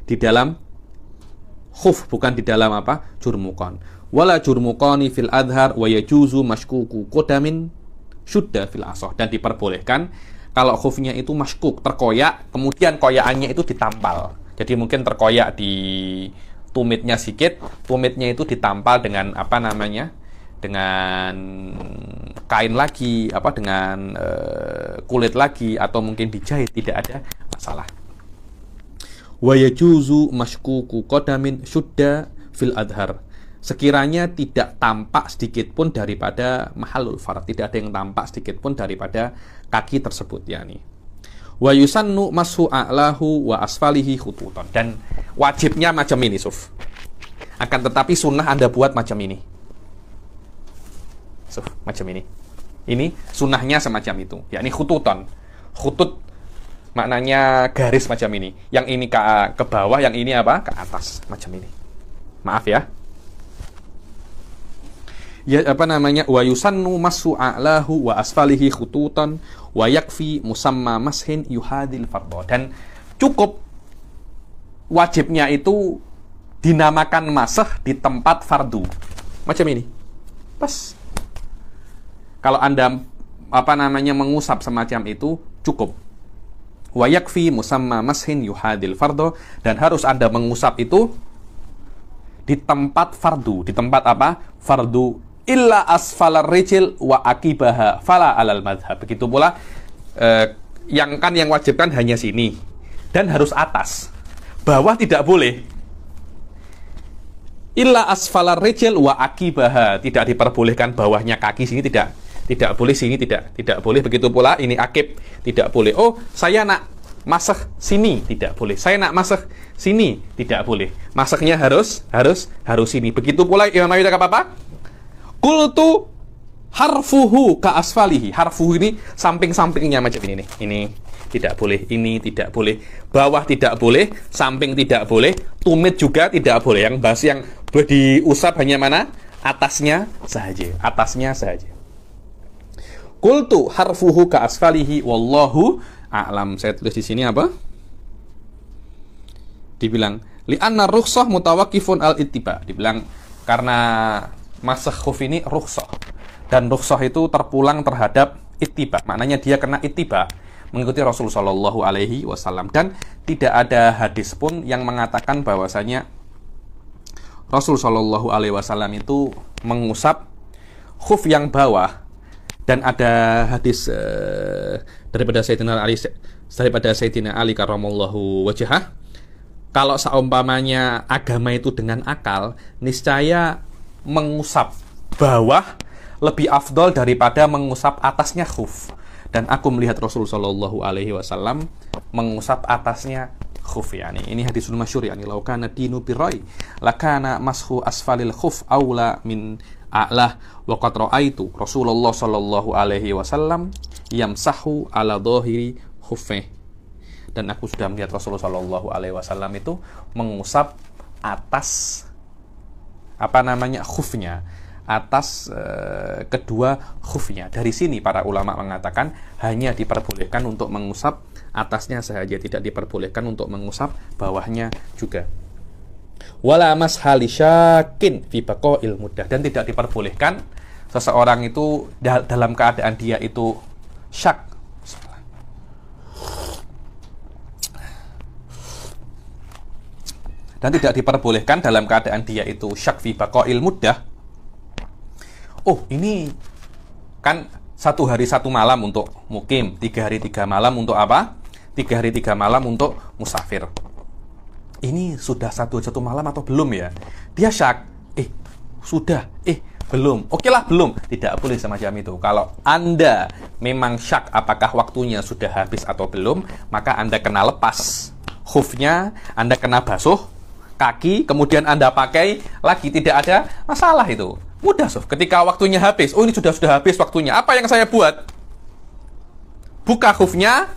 di dalam khuf, bukan di dalam jurmukon. Wala jurmukoni fil adhar wa yajuzu mashkuku kodamin syudda fil asoh. Dan diperbolehkan kalau khufnya itu mashkuk, terkoyak, kemudian koyakannya itu ditampal. Jadi mungkin terkoyak di tumitnya sedikit, tumitnya itu ditampal dengan dengan kain lagi, dengan kulit lagi, atau mungkin dijahit, tidak ada masalah. Wa yajuzu mashkuku qadamin syudda fil adhar. Sekiranya tidak tampak sedikit pun daripada mahallul farad, tidak ada yang tampak sedikit pun daripada kaki tersebut, yakni. Wa yusannu mashu a'lahu wa asfalihi khututan. Dan wajibnya macam ini, Suf. Akan tetapi sunnah Anda buat macam ini. Macam ini. Ini sunnahnya semacam itu, yakni khututan. Khutut maknanya garis macam ini. Yang ini ke bawah, yang ini ke atas, macam ini. Maaf ya. Ya wa yusannu masu a'lahu wa asfalihi khututan wa yakfi musamma mashin yuhadil fardhu. Dan cukup wajibnya itu dinamakan masah di tempat fardu. Macam ini. Pas. Kalau Anda mengusap semacam itu cukup. Wa yakfi musamma mashin yuhadil fardhu, dan harus Anda mengusap itu di tempat fardu. Di tempat fardu illa asfalar rijil wa akibaha fala alal madhab. Begitu pula yang wajibkan hanya sini dan harus atas. Bawah tidak boleh. Illa asfalar rijil wa akibaha, tidak diperbolehkan bawahnya kaki, sini tidak boleh, sini tidak boleh. Begitu pula ini akib tidak boleh. Oh, saya nak masah sini tidak boleh. Saya nak masah sini tidak boleh. Masahnya harus sini. Begitu pula Imam Nawawi kata apa? Qultu harfuhu ka asfalihi. Harfuhu ini samping-sampingnya macam ini nih. Ini tidak boleh, ini tidak boleh, bawah tidak boleh, samping tidak boleh, tumit juga tidak boleh. Yang basi yang diusap hanya mana? Atasnya saja. Atasnya saja. Qultu harfuhu ka asfalihi wallahu a'lam. Saya tulis di sini apa? Dibilang li'anna rukhsah mutawaqqifun al-ittiba. Dibilang karena masah khuf ini rukhsah. Dan rukhsah itu terpulang terhadap ittiba. Maknanya dia kena ittiba, mengikuti Rasul sallallahu alaihi wasallam. Dan tidak ada hadis pun yang mengatakan bahwasanya Rasul sallallahu alaihi wasallam itu mengusap khuf yang bawah. Dan ada hadis daripada Sayyidina Ali karramallahu wajhah, kalau seumpamanya agama itu dengan akal, niscaya mengusap bawah lebih afdol daripada mengusap atasnya khuf. Dan aku melihat Rasul sallallahu alaihi wasallam mengusap atasnya khuf. Yani ini hadisul masyhur, yani law kana dinu birrai lakana mashu asfalil khuf aula min a'lah wa qad ra'aitu Rasulullah sallallahu alaihi wasallam yamsahu ala dhahiri khuffih. Dan aku sudah melihat Rasulullah sallallahu alaihi wasallam itu mengusap atas khufnya, atas kedua khufnya. Dari sini para ulama mengatakan hanya diperbolehkan untuk mengusap atasnya saja, tidak diperbolehkan untuk mengusap bawahnya juga. Wala mashali syakin fi baqail muddah, dan tidak diperbolehkan seseorang itu dalam keadaan dia itu syak, dan tidak diperbolehkan dalam keadaan dia itu syak fi baqail muddah. Oh, ini kan 1 hari 1 malam untuk mukim, 3 hari 3 malam untuk apa? 3 hari 3 malam untuk musafir. Ini sudah 1 malam atau belum ya? Dia syak, sudah, belum. Oke lah, belum. Tidak boleh semacam itu. Kalau Anda memang syak apakah waktunya sudah habis atau belum, maka Anda kena lepas khufnya, Anda kena basuh kaki, kemudian Anda pakai lagi, tidak ada masalah itu. Mudah, Sof. Ketika waktunya habis, ini sudah habis waktunya. Apa yang saya buat? Buka khufnya,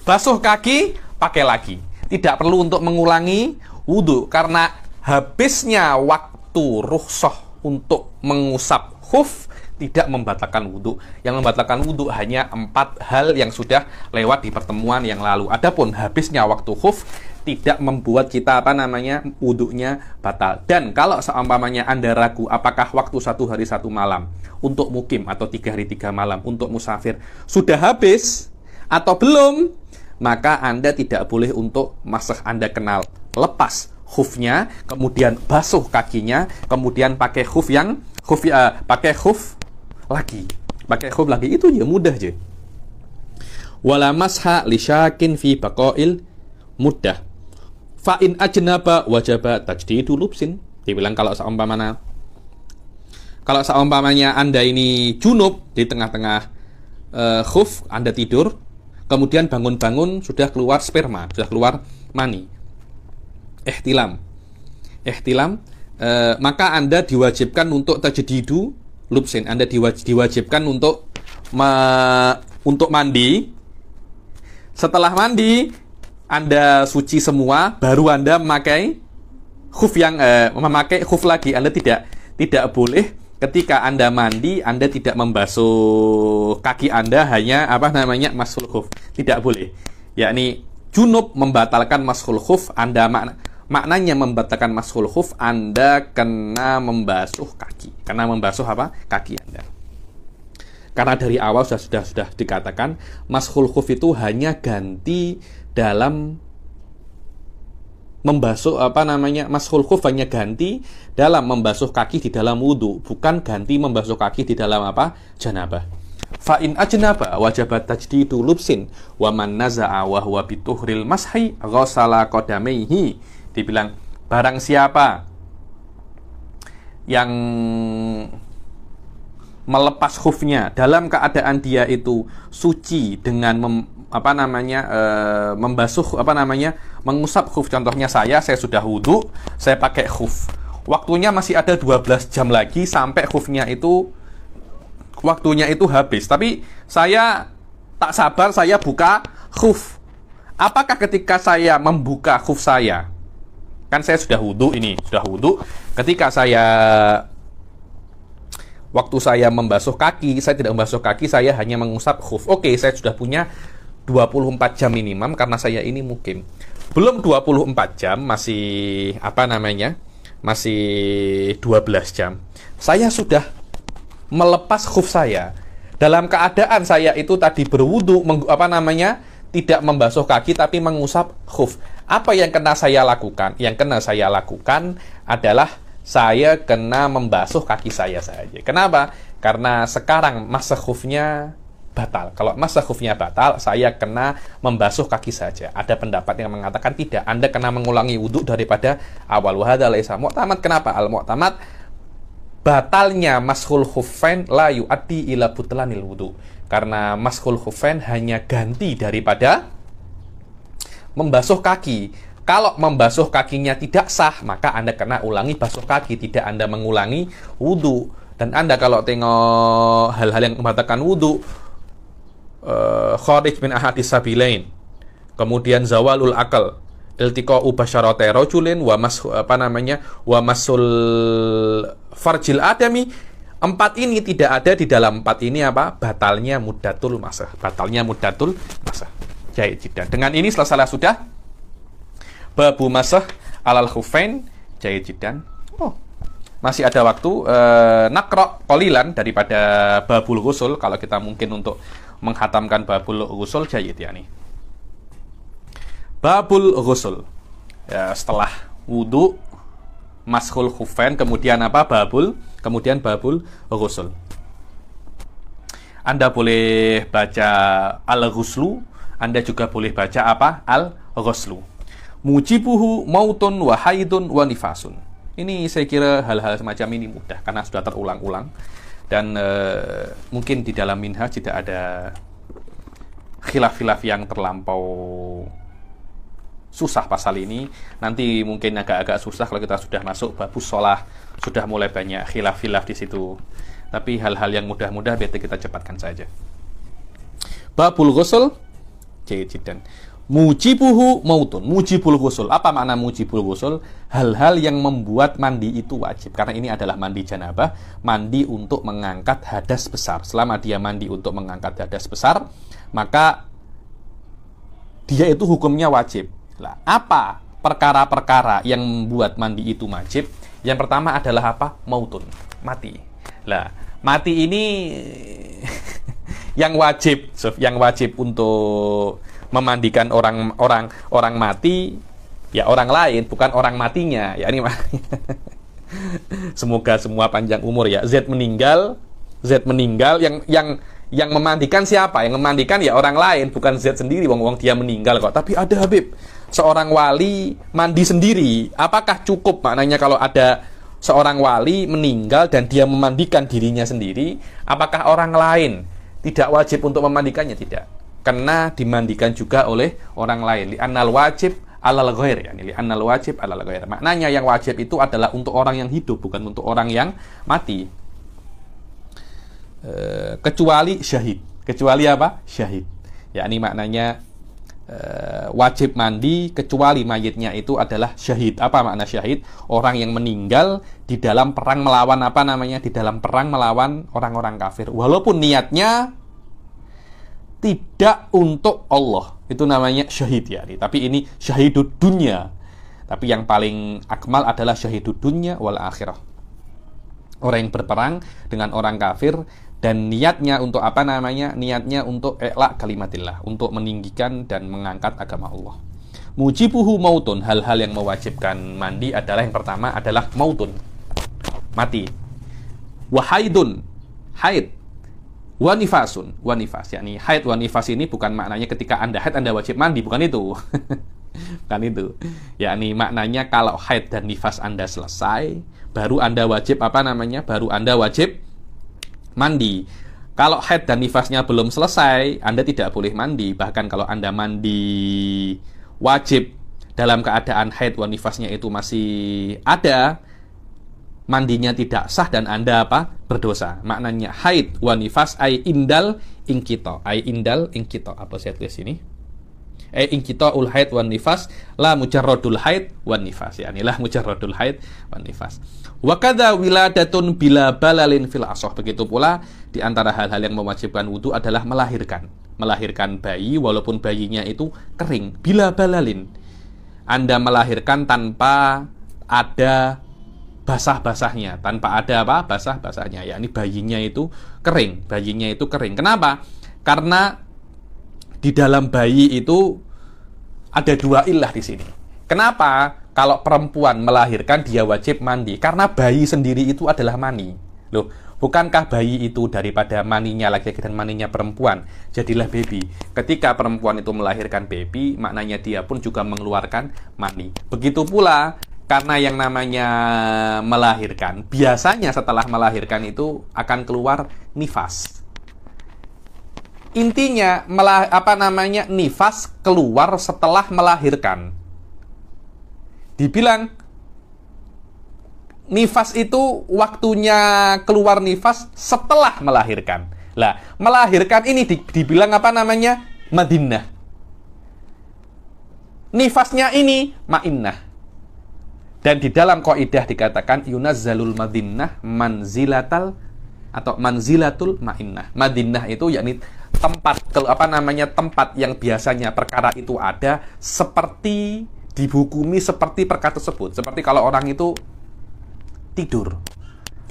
basuh kaki, pakai lagi. Tidak perlu untuk mengulangi wudhu, karena habisnya waktu rukhsah untuk mengusap khuf tidak membatalkan wudhu. Yang membatalkan wudhu hanya 4 hal yang sudah lewat di pertemuan yang lalu. Adapun habisnya waktu khuf tidak membuat kita wudhunya batal. Dan kalau seumpamanya Anda ragu apakah waktu 1 hari 1 malam untuk mukim atau 3 hari 3 malam untuk musafir sudah habis atau belum, maka Anda tidak boleh untuk masah. Anda kenal lepas khufnya, kemudian basuh kakinya, kemudian pakai khuf lagi. Itu ya mudah aja. Wala masha li syakin fi baqail muddah. Fa in ajnaba wajaba tajdidu lubsin. Dibilang kalau seumpamanya Anda ini junub di tengah-tengah khuf, Anda tidur, kemudian bangun-bangun sudah keluar sperma, sudah keluar mani, ihtilam, maka Anda diwajibkan untuk tajdidu lubsin. Anda diwajibkan untuk mandi. Setelah mandi, Anda suci semua, baru Anda memakai khuf lagi. Anda tidak boleh ketika Anda mandi, Anda tidak membasuh kaki Anda, hanya mashul khuf. Tidak boleh. Yakni junub membatalkan mashul khuf. Maknanya membatalkan mashul khuf, Anda kena membasuh kaki. Kaki Anda. Karena dari awal sudah dikatakan mashul khuf itu hanya ganti dalam membasuh mashul khuf hanya ganti dalam membasuh kaki di dalam wudu, bukan ganti membasuh kaki di dalam janabah. Fa in ajnaba wajabat tajdidu lubsin wa man naza'a wa huwa bituhril mashi ghassala qadamaihi. Dibilang barang siapa yang melepas khufnya dalam keadaan dia itu suci dengan membasuh mengusap khuf. Contohnya saya sudah wudhu, saya pakai khuf. Waktunya masih ada 12 jam lagi sampai khufnya itu waktunya itu habis. Tapi saya tak sabar, saya buka khuf. Apakah ketika saya membuka khuf saya, kan saya sudah wudhu ketika waktu saya membasuh kaki, saya tidak membasuh kaki, saya hanya mengusap khuf. Oke, saya sudah punya 24 jam minimum karena saya ini mukim. Belum 24 jam, masih masih 12 jam. Saya sudah melepas khuf saya. Dalam keadaan saya itu tadi berwudu, tidak membasuh kaki tapi mengusap khuf. Apa yang kena saya lakukan? Yang kena saya lakukan adalah saya kena membasuh kaki saya saja. Kenapa? Karena sekarang masa khufnya batal. Kalau masa khufnya batal, saya kena membasuh kaki saja. Ada pendapat yang mengatakan tidak, Anda kena mengulangi wudhu daripada awal. Wa hadza laisa mu'tamad. Kenapa? Al-mu'tamad, batalnya mashul khuffain la yu'addi ila butlanil wudhu. Karena mashul khuffain hanya ganti daripada membasuh kaki. Kalau membasuh kakinya tidak sah, maka Anda kena ulangi basuh kaki, tidak Anda mengulangi wudhu. Dan Anda kalau tengok hal-hal yang membatalkan wudhu, kharij min ahadis sabilain, kemudian zawalul akal, iltiqa'u basyarati rajulin wa masul farjil adami. 4 ini tidak ada di dalam 4 ini batalnya muddatul masah. Jayid. Dengan ini selesai sudah babu masah alal khuffain. Jayid. Masih ada waktu nakro qalilan daripada babul ghusl kalau kita mungkin untuk menghatamkan babul ghusl. Jayid babul ghusl. Setelah wudu, mashul khuffain, kemudian kemudian babul ghusl. Anda boleh baca al-ghuslu, Anda juga boleh baca al-ghuslu. Mujibuhu mautun wa haidun wa nifasun. Ini saya kira hal-hal semacam ini mudah karena sudah terulang-ulang. Dan mungkin di dalam minhaj tidak ada khilaf-khilaf yang terlampau susah pasal ini. Nanti mungkin agak-agak susah kalau kita sudah masuk babus sholah, sudah mulai banyak khilaf-khilaf di situ. Tapi hal-hal yang mudah-mudah biar kita cepatkan saja. Babul ghusl, jayid. Mujibuhu mautun. Mujibul ghusl. Apa makna mujibul ghusl? Hal-hal yang membuat mandi itu wajib. Karena ini adalah mandi janabah, mandi untuk mengangkat hadas besar. Selama dia mandi untuk mengangkat hadas besar, maka dia itu hukumnya wajib. Lah, apa perkara-perkara yang membuat mandi itu wajib? Yang pertama adalah mautun, mati. Lah, mati ini yang wajib untuk memandikan orang mati, ya orang lain, bukan orang matinya. Ya ini semoga semua panjang umur ya. Z meninggal yang memandikan siapa? Yang memandikan ya orang lain, bukan Z sendiri. Wong dia meninggal kok. Tapi ada Habib, seorang wali mandi sendiri. Apakah cukup maknanya kalau ada seorang wali meninggal dan dia memandikan dirinya sendiri? Apakah orang lain tidak wajib untuk memandikannya? Tidak. Kena dimandikan juga oleh orang lain. Li'annal wajib alal ghair, li'annal wajib alal ghair. Maknanya yang wajib itu adalah untuk orang yang hidup, bukan untuk orang yang mati. Kecuali syahid. Kecuali apa? Syahid. Yakni maknanya wajib mandi kecuali mayitnya itu adalah syahid. Apa makna syahid? Orang yang meninggal di dalam perang melawan di dalam perang melawan orang-orang kafir. Walaupun niatnya tidak untuk Allah, itu namanya syahid Tapi ini syahidud dunya. Tapi yang paling akmal adalah syahidud dunya wal akhirah. Orang yang berperang dengan orang kafir dan niatnya untuk Niatnya untuk i'la kalimatillah, untuk meninggikan dan mengangkat agama Allah. Mujibuhu mautun, hal-hal yang mewajibkan mandi adalah yang pertama adalah mautun, mati. Wahaidun, haid. Wanifas, yakni haid wanifas ini bukan maknanya ketika Anda haid Anda wajib mandi, bukan itu. Bukan itu. Yakni maknanya kalau haid dan nifas Anda selesai, baru Anda wajib baru Anda wajib mandi. Kalau haid dan nifasnya belum selesai, Anda tidak boleh mandi. Bahkan kalau Anda mandi wajib dalam keadaan haid wa nifasnya itu masih ada, mandinya tidak sah dan Anda apa? Berdosa. Maknanya haid wa nifas ay indal ingkito. Ay indal ingkito. Apa saya tulis ini? Ingkito ul haid wa nifas la mujarradul haid wa nifas. Ya, inilah mujarradul haid wa nifas. Wa kadza wiladatun bila balalin fil asoh. Begitu pula di antara hal-hal yang mewajibkan wudu adalah melahirkan. Melahirkan bayi walaupun bayinya itu kering. Bila balalin. Anda melahirkan tanpa ada basah-basahnya, tanpa ada apa? Basah-basahnya. Ya, ini bayinya itu kering. Bayinya itu kering. Kenapa? Karena di dalam bayi itu ada dua ilah di sini. Kenapa? Kalau perempuan melahirkan dia wajib mandi karena bayi sendiri itu adalah mani. Loh, bukankah bayi itu daripada maninya laki-laki dan maninya perempuan jadilah baby. Ketika perempuan itu melahirkan baby, maknanya dia pun juga mengeluarkan mani. Begitu pula karena yang namanya melahirkan, biasanya setelah melahirkan itu akan keluar nifas. Intinya nifas keluar setelah melahirkan. Dibilang nifas itu waktunya keluar nifas setelah melahirkan. Lah, melahirkan ini dibilang apa namanya? Madinah. Nifasnya ini ma'innah. Dan di dalam kaidah dikatakan yunazzalul madinah manzilatal atau manzilatul ma'innah. Madinah itu yakni tempat tempat yang biasanya perkara itu ada seperti dihukumi seperti perkara tersebut. Seperti kalau orang itu tidur.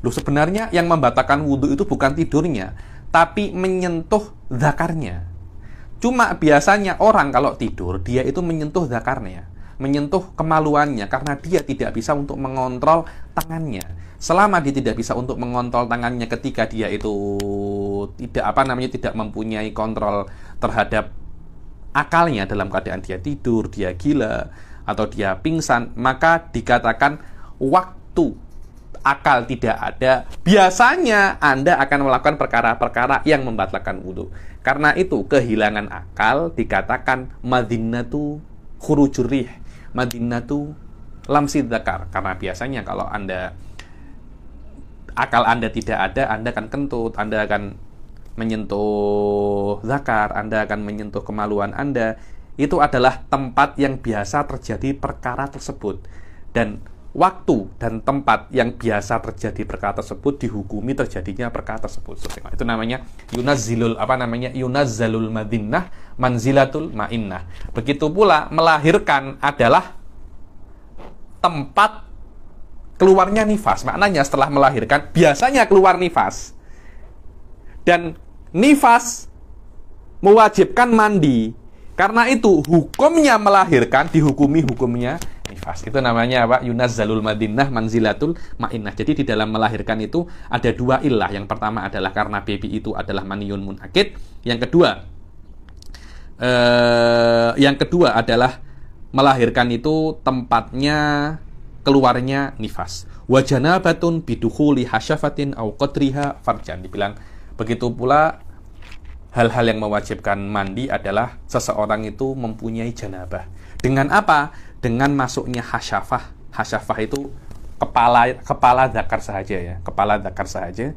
Loh, sebenarnya yang membatalkan wudhu itu bukan tidurnya, tapi menyentuh zakarnya. Cuma biasanya orang kalau tidur, dia itu menyentuh zakarnya, menyentuh kemaluannya, karena dia tidak bisa untuk mengontrol tangannya. Selama dia tidak bisa untuk mengontrol tangannya ketika dia itu tidak mempunyai kontrol terhadap akalnya dalam keadaan dia tidur, dia gila, atau dia pingsan, maka dikatakan waktu akal tidak ada, biasanya Anda akan melakukan perkara-perkara yang membatalkan wudhu. Karena itu kehilangan akal dikatakan madinatu khurujur rih, madinatu lamsid dzakar. Karena biasanya kalau akal Anda tidak ada, Anda akan kentut, Anda akan menyentuh zakar, Anda akan menyentuh kemaluan Anda. Itu adalah tempat yang biasa terjadi perkara tersebut. Dan waktu dan tempat yang biasa terjadi perkara tersebut dihukumi terjadinya perkara tersebut. Itu namanya yunazzalul madinah manzilatul ma'innah. Begitu pula melahirkan adalah tempat keluarnya nifas. Maknanya setelah melahirkan biasanya keluar nifas. Dan nifas mewajibkan mandi. Karena itu hukumnya melahirkan dihukumi hukumnya nifas. Itu namanya apa? Yunazzalul madinah manzilatul ma'innah. Jadi di dalam melahirkan itu ada dua ilah. Yang pertama adalah karena baby itu adalah maniyun munakid. Yang kedua adalah melahirkan itu tempatnya keluarnya nifas. Wa janabatun bidukhuli hasyafatin au qadriha farjan. Dibilang begitu pula hal-hal yang mewajibkan mandi adalah seseorang itu mempunyai janabah. Dengan apa? Dengan masuknya hasyafah. Hasyafah itu kepala zakar sahaja ya, kepala zakar sahaja,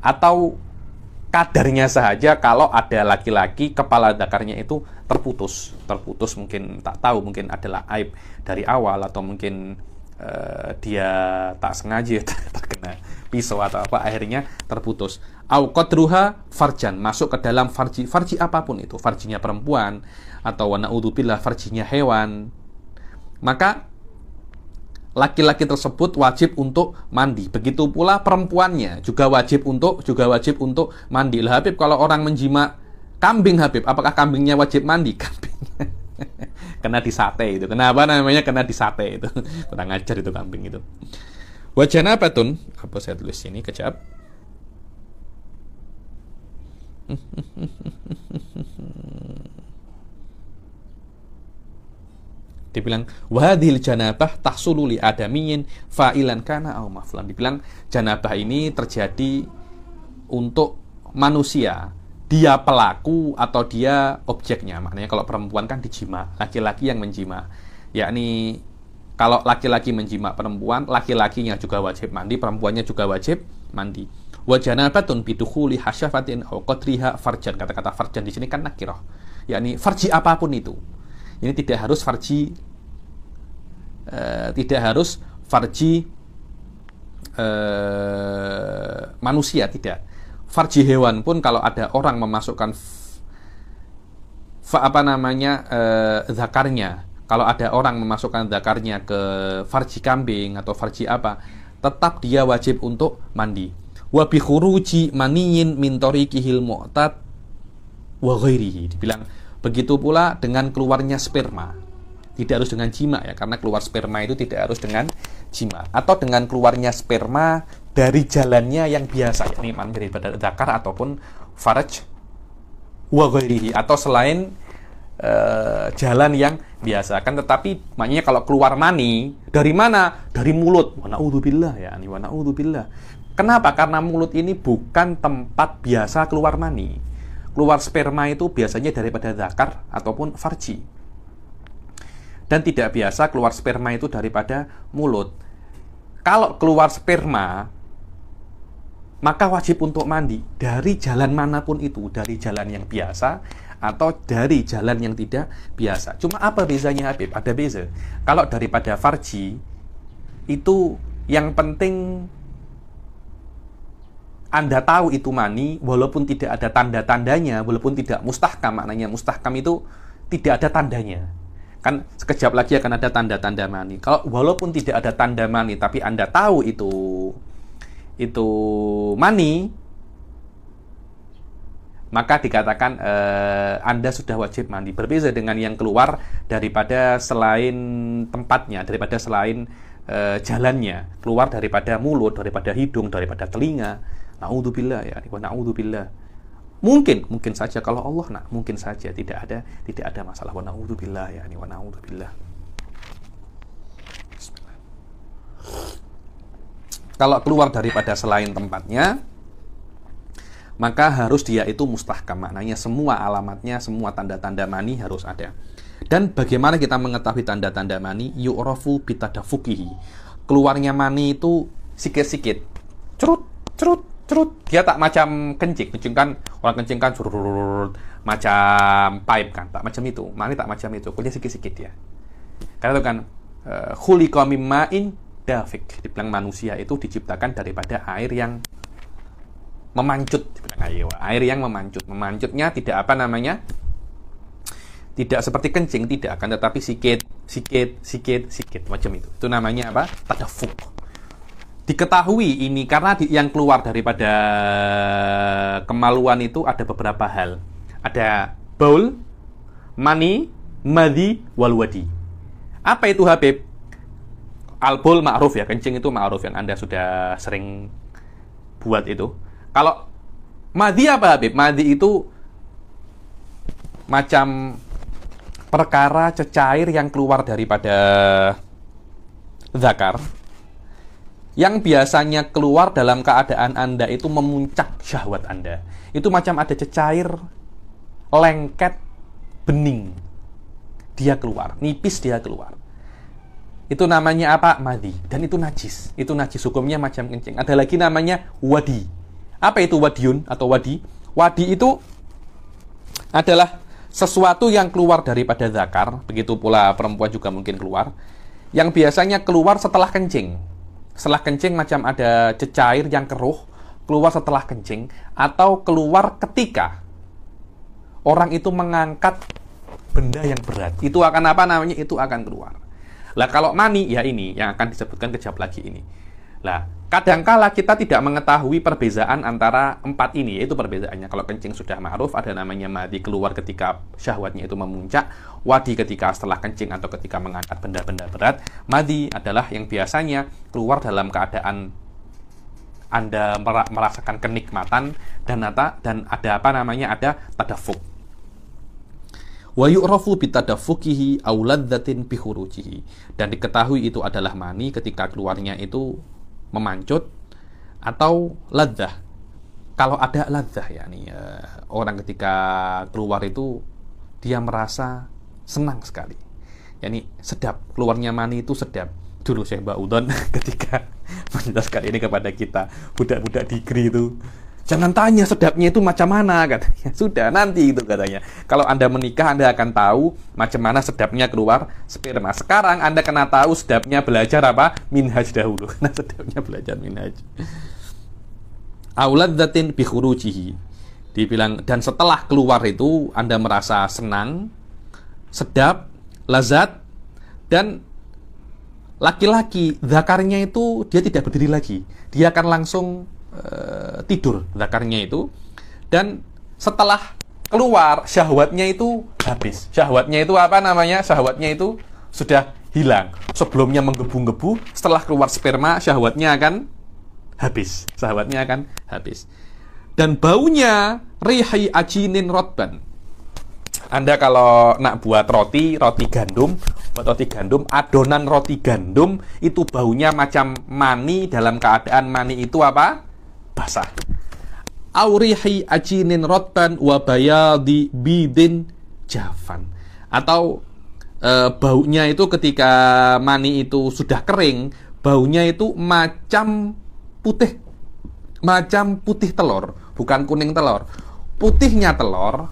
atau kadarnya sahaja. Kalau ada laki-laki kepala zakarnya itu terputus mungkin tak tahu, mungkin adalah aib dari awal, atau mungkin dia tak sengaja terkena pisau atau apa, akhirnya terputus. Au qadruha farjan, masuk ke dalam farji apapun itu, farjinya perempuan atau wa na'udzubillah farjinya hewan, maka laki-laki tersebut wajib untuk mandi. Begitu pula perempuannya juga wajib untuk mandi. Lah Habib, kalau orang menjima kambing Habib, apakah kambingnya wajib mandi? Kambingnya kena disate itu. Kenapa namanya kena disate itu? Kurang ajar itu kambing itu. Wajana batun, apa saya tulis ini kejap. Dibilang wahadil janabah tahsulu li adamiyin fa'ilan kana au maflan. Dibilang janabah ini terjadi untuk manusia, dia pelaku atau dia objeknya. Maknanya kalau perempuan kan dijima, laki-laki yang menjima. Yakni kalau laki-laki menjima perempuan, laki-lakinya juga wajib mandi, perempuannya juga wajib mandi. Wa janabatun bidukhuli hasyafatin aw qadriha farjan. Kata-kata farjan di sini kan nakirah. Yakni farji apapun itu. Ini tidak harus farji manusia, tidak. Farji hewan pun kalau ada orang memasukkan zakarnya, kalau ada orang memasukkan zakarnya ke farji kambing atau farji apa, tetap dia wajib untuk mandi. Wa bi khuruji maniyin min tariqihil mu'tad wa ghairihi. Dibilang begitu pula dengan keluarnya sperma. Tidak harus dengan jima ya, karena keluar sperma itu tidak harus dengan jima. Atau dengan keluarnya sperma dari jalannya yang biasa, yakni daripada zakar ataupun faraj wa ghairihi, atau selain jalan yang biasa kan. Tetapi maknanya kalau keluar mani dari mana? Dari mulut. Wa na'udzubillah ya, wa na'udzubillah. Kenapa? Karena mulut ini bukan tempat biasa keluar mani. Keluar sperma itu biasanya daripada zakar ataupun farji. Dan tidak biasa keluar sperma itu daripada mulut. Kalau keluar sperma, maka wajib untuk mandi dari jalan manapun itu, dari jalan yang biasa atau dari jalan yang tidak biasa. Cuma apa bezanya Habib? Ada beza. Kalau daripada farji, itu yang penting Anda tahu itu mani, walaupun tidak ada tanda-tandanya, walaupun tidak mustahkam. Maknanya mustahkam itu tidak ada tandanya. Kan sekejap lagi akan ada tanda-tanda mani. Kalau walaupun tidak ada tanda mani, tapi Anda tahu itu mani, maka dikatakan Anda sudah wajib mandi. Berbeda dengan yang keluar daripada selain tempatnya, daripada selain jalannya, keluar daripada mulut, daripada hidung, daripada telinga. Na'udzubillah ya, wa na'udzubillah. Mungkin saja kalau Allah mungkin saja tidak ada masalah. Wa na'udzubillah ya, wa na'udzubillah. Bismillah. Kalau keluar daripada selain tempatnya, maka harus dia itu mustahkam. Maknanya semua alamatnya, semua tanda-tanda mani harus ada. Dan bagaimana kita mengetahui tanda-tanda mani? Yu'rafu bitadafukihi. Keluarnya mani itu sikit-sikit. Cerut. Dia tak macam kencing kan orang kencing kan macam pipe kan, tak macam itu. Mani tak macam itu. Kuliah sikit-sikit ya. Karena itu kan khuliqa mimma'in dafik. Dibilang manusia itu diciptakan daripada air yang memancut, air yang memancut. Memancutnya tidak tidak seperti kencing, tidak akan, tetapi sikit macam itu. Itu namanya apa? Tadafuk. Diketahui ini karena yang keluar daripada kemaluan itu ada beberapa hal. Ada baul, mani, madhi, wal wadi. Apa itu Habib? Al-baul ma'ruf ya, kencing itu ma'ruf yang Anda sudah sering buat itu. Kalau madhi apa Habib? Madhi itu macam perkara cecair yang keluar daripada zakar, yang biasanya keluar dalam keadaan Anda itu memuncak syahwat Anda. Itu macam ada cecair, lengket, bening. Dia keluar, nipis dia keluar. Itu namanya apa? Madhi. Dan itu najis. Itu najis, hukumnya macam kencing. Ada lagi namanya wadi. Apa itu wadiun atau wadi? Wadi itu adalah sesuatu yang keluar daripada zakar. Begitu pula perempuan juga mungkin keluar. Yang biasanya keluar setelah kencing. Setelah kencing macam ada cecair yang keruh, keluar setelah kencing, atau keluar ketika orang itu mengangkat benda yang berat. Itu akan apa namanya? Itu akan keluar. Lah kalau mani, ya ini yang akan disebutkan kejap lagi ini. Lah, kadangkala kita tidak mengetahui perbezaan antara empat ini, yaitu perbezaannya. Kalau kencing sudah ma'ruf, ada namanya madhi, keluar ketika syahwatnya itu memuncak. Wadi ketika setelah kencing atau ketika mengangkat benda-benda berat. Madhi adalah yang biasanya keluar dalam keadaan Anda merasakan kenikmatan dan ada apa namanya? Ada tadafuk. Wa yu'rafu bitadafukihi aw ladzatin bi khurujihi. Dan diketahui itu adalah mani ketika keluarnya itu memancut atau ladzah, kalau ada ladzah, yakni orang ketika keluar itu dia merasa senang sekali, yakni sedap, keluarnya mani itu sedap. Dulu Syekh Ba'udhan ketika menjelaskan ini kepada kita budak-budak degree itu, jangan tanya sedapnya itu macam mana, katanya. Sudah, nanti itu katanya. Kalau Anda menikah, Anda akan tahu macam mana sedapnya keluar sperma. Sekarang Anda kena tahu sedapnya belajar apa? Minhaj dahulu. Nah, sedapnya belajar minhaj. Auladzatin bi khurujihi. Dibilang, dan setelah keluar itu Anda merasa senang, sedap, lazat, dan laki-laki zakarnya itu dia tidak berdiri lagi. Dia akan langsung tidur zakarnya itu, dan setelah keluar syahwatnya itu habis. Syahwatnya itu apa namanya? Syahwatnya itu sudah hilang. Sebelumnya menggebu-gebu, setelah keluar sperma syahwatnya akan habis. Syahwatnya akan habis. Dan baunya rihi ajinin rotban. Anda kalau nak buat roti gandum, adonan roti gandum itu baunya macam mani, dalam keadaan mani itu apa? Basah. Aurihi ajinin rotban wa bayadi bidin jafan. Atau baunya itu ketika mani itu sudah kering, baunya itu macam putih telur, bukan kuning telur. Putihnya telur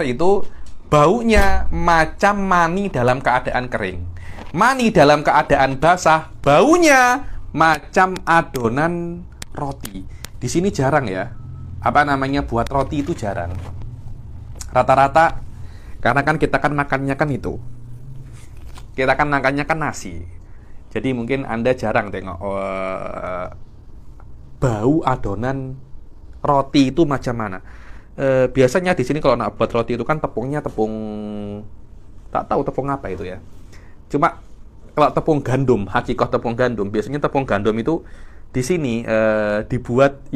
itu baunya macam mani dalam keadaan kering. Mani dalam keadaan basah, baunya macam adonan roti. Di sini jarang ya, buat roti itu jarang. Rata-rata, karena kan kita kan makannya kan itu. Kita kan makannya kan nasi. Jadi mungkin Anda jarang tengok bau adonan roti itu macam mana. Biasanya di sini kalau nak buat roti itu kan tepungnya tepung, tak tahu tepung apa itu ya. Cuma kalau tepung gandum, hakikah tepung gandum, biasanya tepung gandum itu di sini dibuat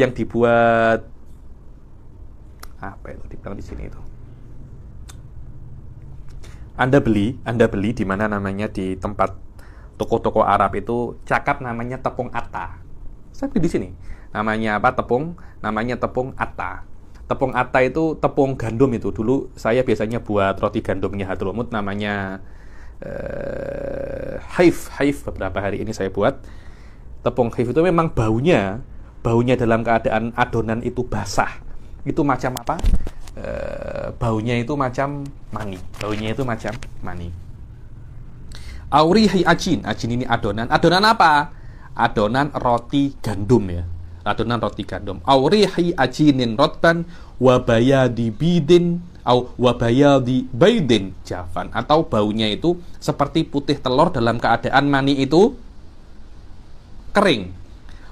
apa itu dibilang di sini itu. Anda beli di mana namanya, di tempat toko-toko Arab itu cakap namanya tepung atta. Saya beli di sini. Namanya apa? Namanya tepung atta. Tepung atta itu tepung gandum itu. Dulu saya biasanya buat roti gandumnya Hadramut, namanya haif. Beberapa hari ini saya buat tepung haif itu memang baunya dalam keadaan adonan itu basah. Itu macam apa? Baunya itu macam mani. Aurihi ajin ini adonan apa? Adonan roti gandum ya. Adonan roti gandum. Aurihi ajinin rotban wabayadi bidin au wabayadi baidin jafan. Atau baunya itu seperti putih telur dalam keadaan mani itu kering.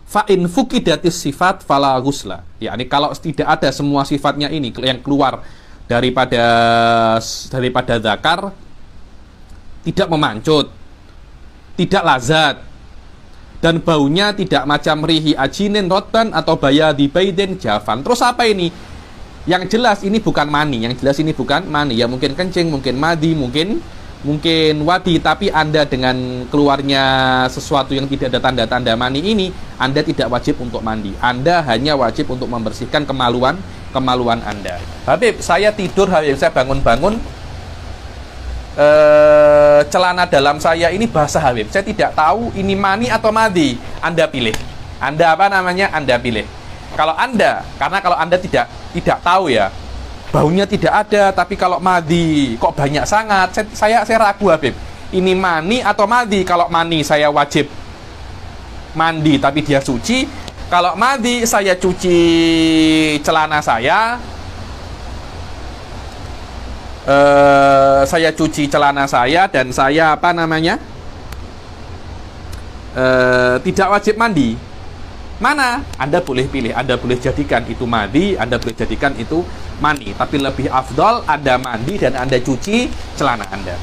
Fa in fuqidatis sifat fala ghusla. Yakni kalau tidak ada semua sifatnya ini yang keluar daripada zakar, tidak memancut, tidak lazat, dan baunya tidak macam rihi ajinin rotban atau bayadi baidin jafan. Terus apa ini? Yang jelas ini bukan mani. Ya mungkin kencing, mungkin madi, mungkin wadi. Tapi Anda dengan keluarnya sesuatu yang tidak ada tanda-tanda mani ini, Anda tidak wajib untuk mandi. Anda hanya wajib untuk membersihkan kemaluan Anda. Habib, saya tidur, Habib, saya bangun-bangun, celana dalam saya ini basah, Habib. Saya tidak tahu ini mani atau madi. Anda pilih. Anda pilih. Kalau Anda tidak tahu ya, baunya tidak ada, tapi kalau madi kok banyak sangat, saya ragu, Habib. Ini mani atau madi? Kalau mani saya wajib mandi, tapi dia suci. Kalau madi saya cuci celana saya. Saya cuci celana saya dan saya tidak wajib mandi. Mana? Anda boleh pilih. Anda boleh jadikan itu madi, Anda boleh jadikan itu mani. Tapi lebih afdol Anda mandi dan Anda cuci celana Anda.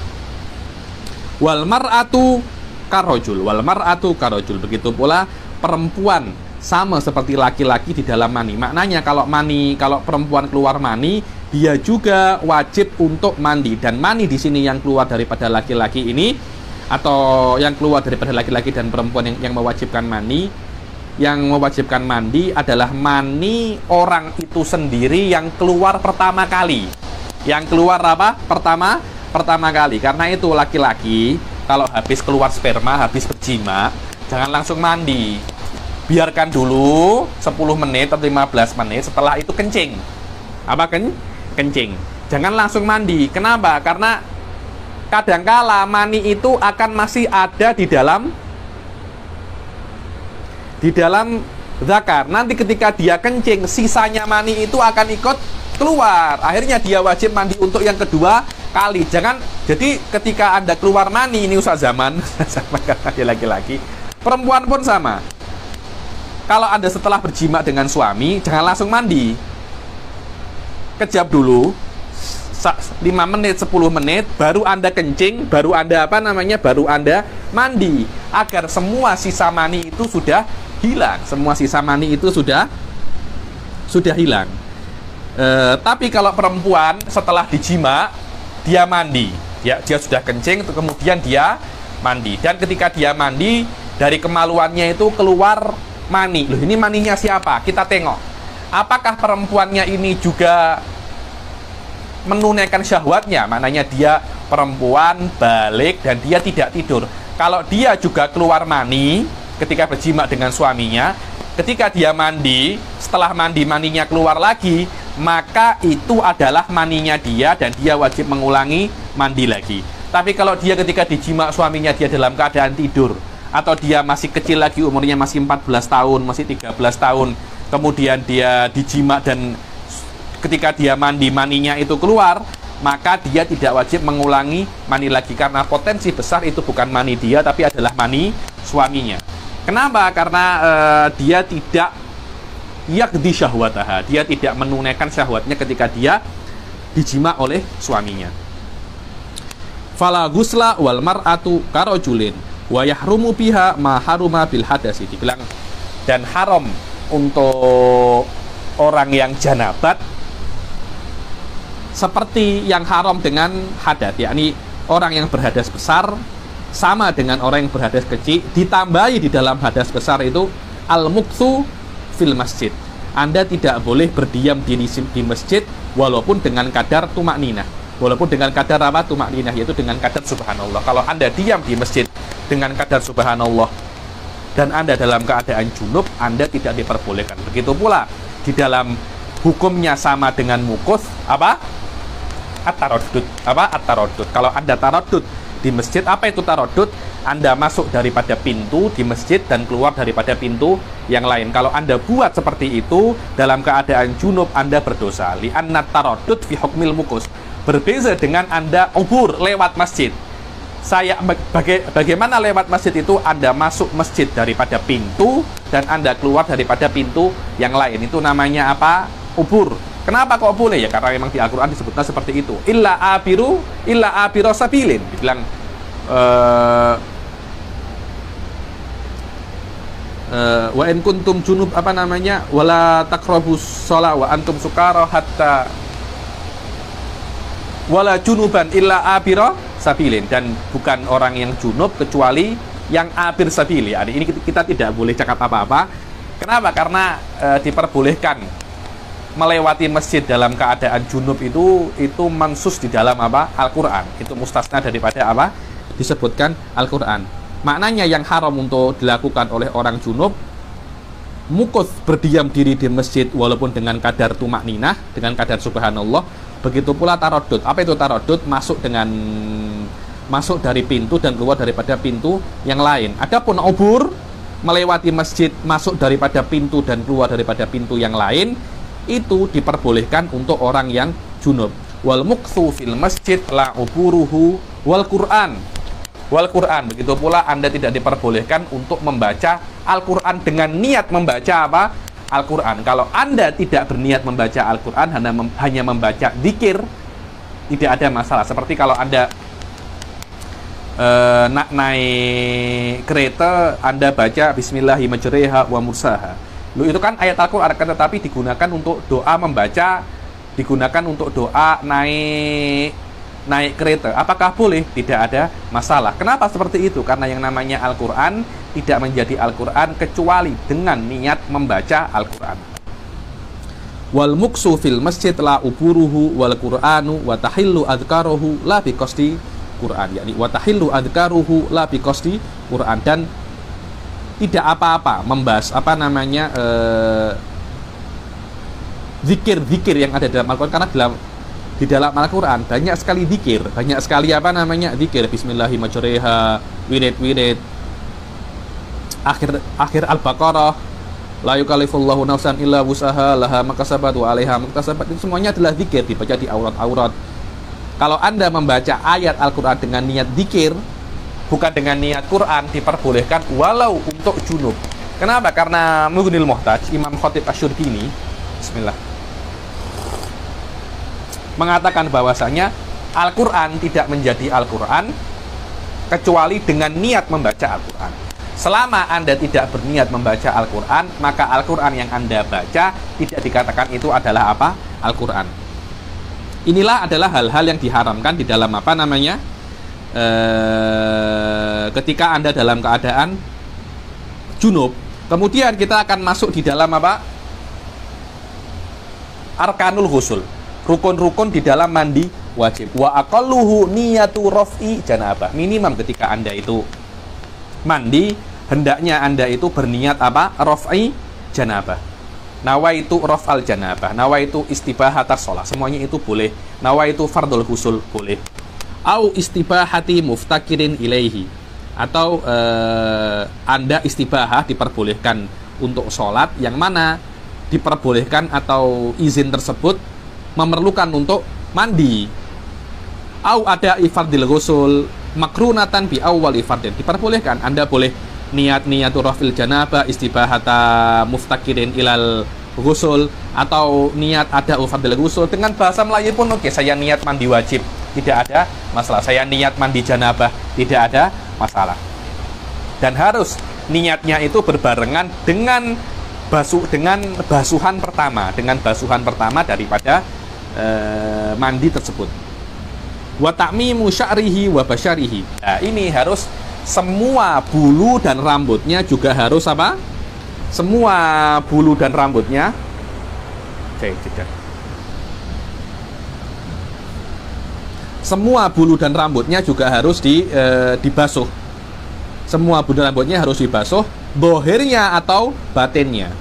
Wal mar'atu karojul. Begitu pula perempuan sama seperti laki-laki di dalam mani. Maknanya kalau perempuan keluar mani, dia juga wajib untuk mandi. Dan mani di sini yang keluar daripada laki-laki ini atau yang keluar daripada laki-laki dan perempuan yang mewajibkan mani. Yang mewajibkan mandi adalah mani orang itu sendiri yang keluar pertama kali. Yang keluar apa? Pertama kali. Karena itu laki-laki kalau habis keluar sperma, habis berjima, jangan langsung mandi. Biarkan dulu 10 menit atau 15 menit, setelah itu kencing. Apa kencing? Jangan langsung mandi. Kenapa? Karena kadangkala mani itu akan masih ada di dalam zakar. Nanti ketika dia kencing, sisanya mani itu akan ikut keluar. Akhirnya dia wajib mandi untuk yang kedua kali. Jadi ketika Anda keluar mani, ini Ustaz Zaman sama karena dia laki-laki, perempuan pun sama. Kalau Anda setelah berjima dengan suami, jangan langsung mandi. Kejap dulu 5 menit, 10 menit, baru Anda kencing, baru Anda baru Anda mandi, agar semua sisa mani itu sudah hilang. Semua sisa mani itu sudah hilang. Tapi kalau perempuan setelah dijima, dia mandi, ya, dia sudah kencing, kemudian dia mandi. Dan ketika dia mandi, dari kemaluannya itu keluar mani. Loh, ini maninya siapa? Kita tengok. Apakah perempuannya ini juga menunaikan syahwatnya? Maknanya dia perempuan balik dan dia tidak tidur. Kalau dia juga keluar mani ketika berjima dengan suaminya, ketika dia mandi, setelah mandi maninya keluar lagi, maka itu adalah maninya dia dan dia wajib mengulangi mandi lagi. Tapi kalau dia ketika dijima suaminya dia dalam keadaan tidur, atau dia masih kecil lagi, umurnya masih 14 tahun, masih 13 tahun, kemudian dia dijima dan ketika dia mandi maninya itu keluar, maka dia tidak wajib mengulangi mani lagi, karena potensi besar itu bukan mani dia tapi adalah mani suaminya. Kenapa? Karena dia tidak yakdi syahwataha, dia tidak menunaikan syahwatnya ketika dia dijima oleh suaminya. Fala gusla wal mar'atu karojulin wa yahrumu biha ma haruma bil hadasi. Dibilang, dan haram untuk orang yang janabat seperti yang haram dengan hadas, yakni orang yang berhadas besar sama dengan orang yang berhadas kecil, ditambahi di dalam hadas besar itu al-mukthu fil masjid. Anda tidak boleh berdiam diri di masjid walaupun dengan kadar tumakninah. Walaupun dengan kadar apa? Tumakninah, yaitu dengan kadar subhanallah. Kalau Anda diam di masjid dengan kadar subhanallah dan Anda dalam keadaan junub, Anda tidak diperbolehkan. Begitu pula di dalam hukumnya sama dengan mukus, apa? At-taraddud. Apa? At-taraddud. Kalau Anda taraddud di masjid, apa itu taraddud? Anda masuk daripada pintu di masjid dan keluar daripada pintu yang lain. Kalau Anda buat seperti itu dalam keadaan junub, Anda berdosa. Li'anna taraddud fi hukmil mukus. Berbeza dengan Anda ubur lewat masjid. Bagaimana lewat masjid itu? Anda masuk masjid daripada pintu dan Anda keluar daripada pintu yang lain. Itu namanya apa? Ubur. Kenapa kok boleh? Ya karena memang di Al-Quran disebutkan seperti itu. Illa abiro sabilin. Dibilang wa in kuntum junub, wala taqrabus shalah wa antum sukara hatta wala junuban illa abiro sabilin. Dan bukan orang yang junub kecuali yang abir sabili. Ini kita tidak boleh cakap apa-apa. Kenapa? Karena diperbolehkan melewati masjid dalam keadaan junub itu mansus di dalam apa? Al-Quran. Itu mustasna daripada apa? Disebutkan Al-Quran. Maknanya yang haram untuk dilakukan oleh orang junub, mukus, berdiam diri di masjid walaupun dengan kadar tumakninah, dengan kadar subhanallah. Begitu pula taraddud. Apa itu taraddud? Masuk dari pintu dan keluar daripada pintu yang lain. Adapun ubur, melewati masjid, masuk daripada pintu dan keluar daripada pintu yang lain, itu diperbolehkan untuk orang yang junub. Wal mukthu fil masjid la uburuhu wal Qur'an. Wal Qur'an. Begitu pula Anda tidak diperbolehkan untuk membaca Al-Qur'an dengan niat membaca apa? Al-Quran. Kalau Anda tidak berniat membaca Al-Quran, hanya membaca zikir, tidak ada masalah. Seperti kalau Anda naik kereta, Anda baca Bismillahi majriha wa mursaha. Itu kan ayat Al-Quran, tetapi digunakan untuk doa membaca, digunakan untuk doa naik naik kereta. Apakah boleh? Tidak ada masalah. Kenapa seperti itu? Karena yang namanya Al-Quran tidak menjadi Al-Quran kecuali dengan niat membaca Al-Quran. Wal muksu fil masjid la uburuhu wal Qur'anu wa tahillu adhkaruhu la biqasdi Quran, yakni wa tahillu adhkaruhu la biqasdi Quran. Dan tidak apa-apa membahas zikir-zikir yang ada dalam Al-Quran, karena di dalam Al-Quran banyak sekali zikir, banyak sekali zikir. Bismillahirrahmanirrahim, wirid-wirid, akhir Al-Baqarah, la yukallifullahu nafsan illa wus'aha laha makasabat wa 'alaiha maktasabat. Itu semuanya adalah zikir, dibaca di aurat-aurat. Kalau Anda membaca ayat Al-Quran dengan niat zikir, bukan dengan niat Quran, diperbolehkan walau untuk junub. Kenapa? Karena Mughnil Muhtaj, Imam Khatib Asy-Syurbini, bismillah, mengatakan bahwasanya Al-Quran tidak menjadi Al-Quran kecuali dengan niat membaca Al-Quran. Selama Anda tidak berniat membaca Al-Quran, maka Al-Quran yang Anda baca tidak dikatakan itu adalah apa? Al-Quran. Inilah adalah hal-hal yang diharamkan di dalam ketika Anda dalam keadaan junub. Kemudian kita akan masuk di dalam arkanul ghusl, rukun-rukun di dalam mandi wajib. Wa aqalluhu niyatu raf'i janabah. Minimum ketika Anda itu mandi, hendaknya Anda itu berniat raf'i janabah. Nawaitu raf'al janabah, nawaitu istibahatas shalah, semuanya itu boleh. Nawaitu fardul ghusl boleh. Au istibahati muftakirin ilaihi, atau Anda istibahah diperbolehkan untuk sholat yang mana diperbolehkan atau izin tersebut memerlukan untuk mandi. Au ada ifardil ghusl makrunatan bi awwal ifardin, diperbolehkan Anda boleh niatu rafil janabah istibahata muftakirin ilal ghusl, atau niat ada ufardil ghusl. Dengan bahasa Melayu pun oke, saya niat mandi wajib, tidak ada masalah. Saya niat mandi janabah, tidak ada masalah. Dan harus niatnya itu berbarengan dengan basuhan pertama daripada mandi tersebut. Wa ta'mimu sya'rihi wa basyarihi. Nah, ini harus semua bulu dan rambutnya juga harus semua bulu dan rambutnya semua bulu dan rambutnya juga harus dibasuh. Semua bulu dan rambutnya harus dibasuh, dohirnya atau batinnya.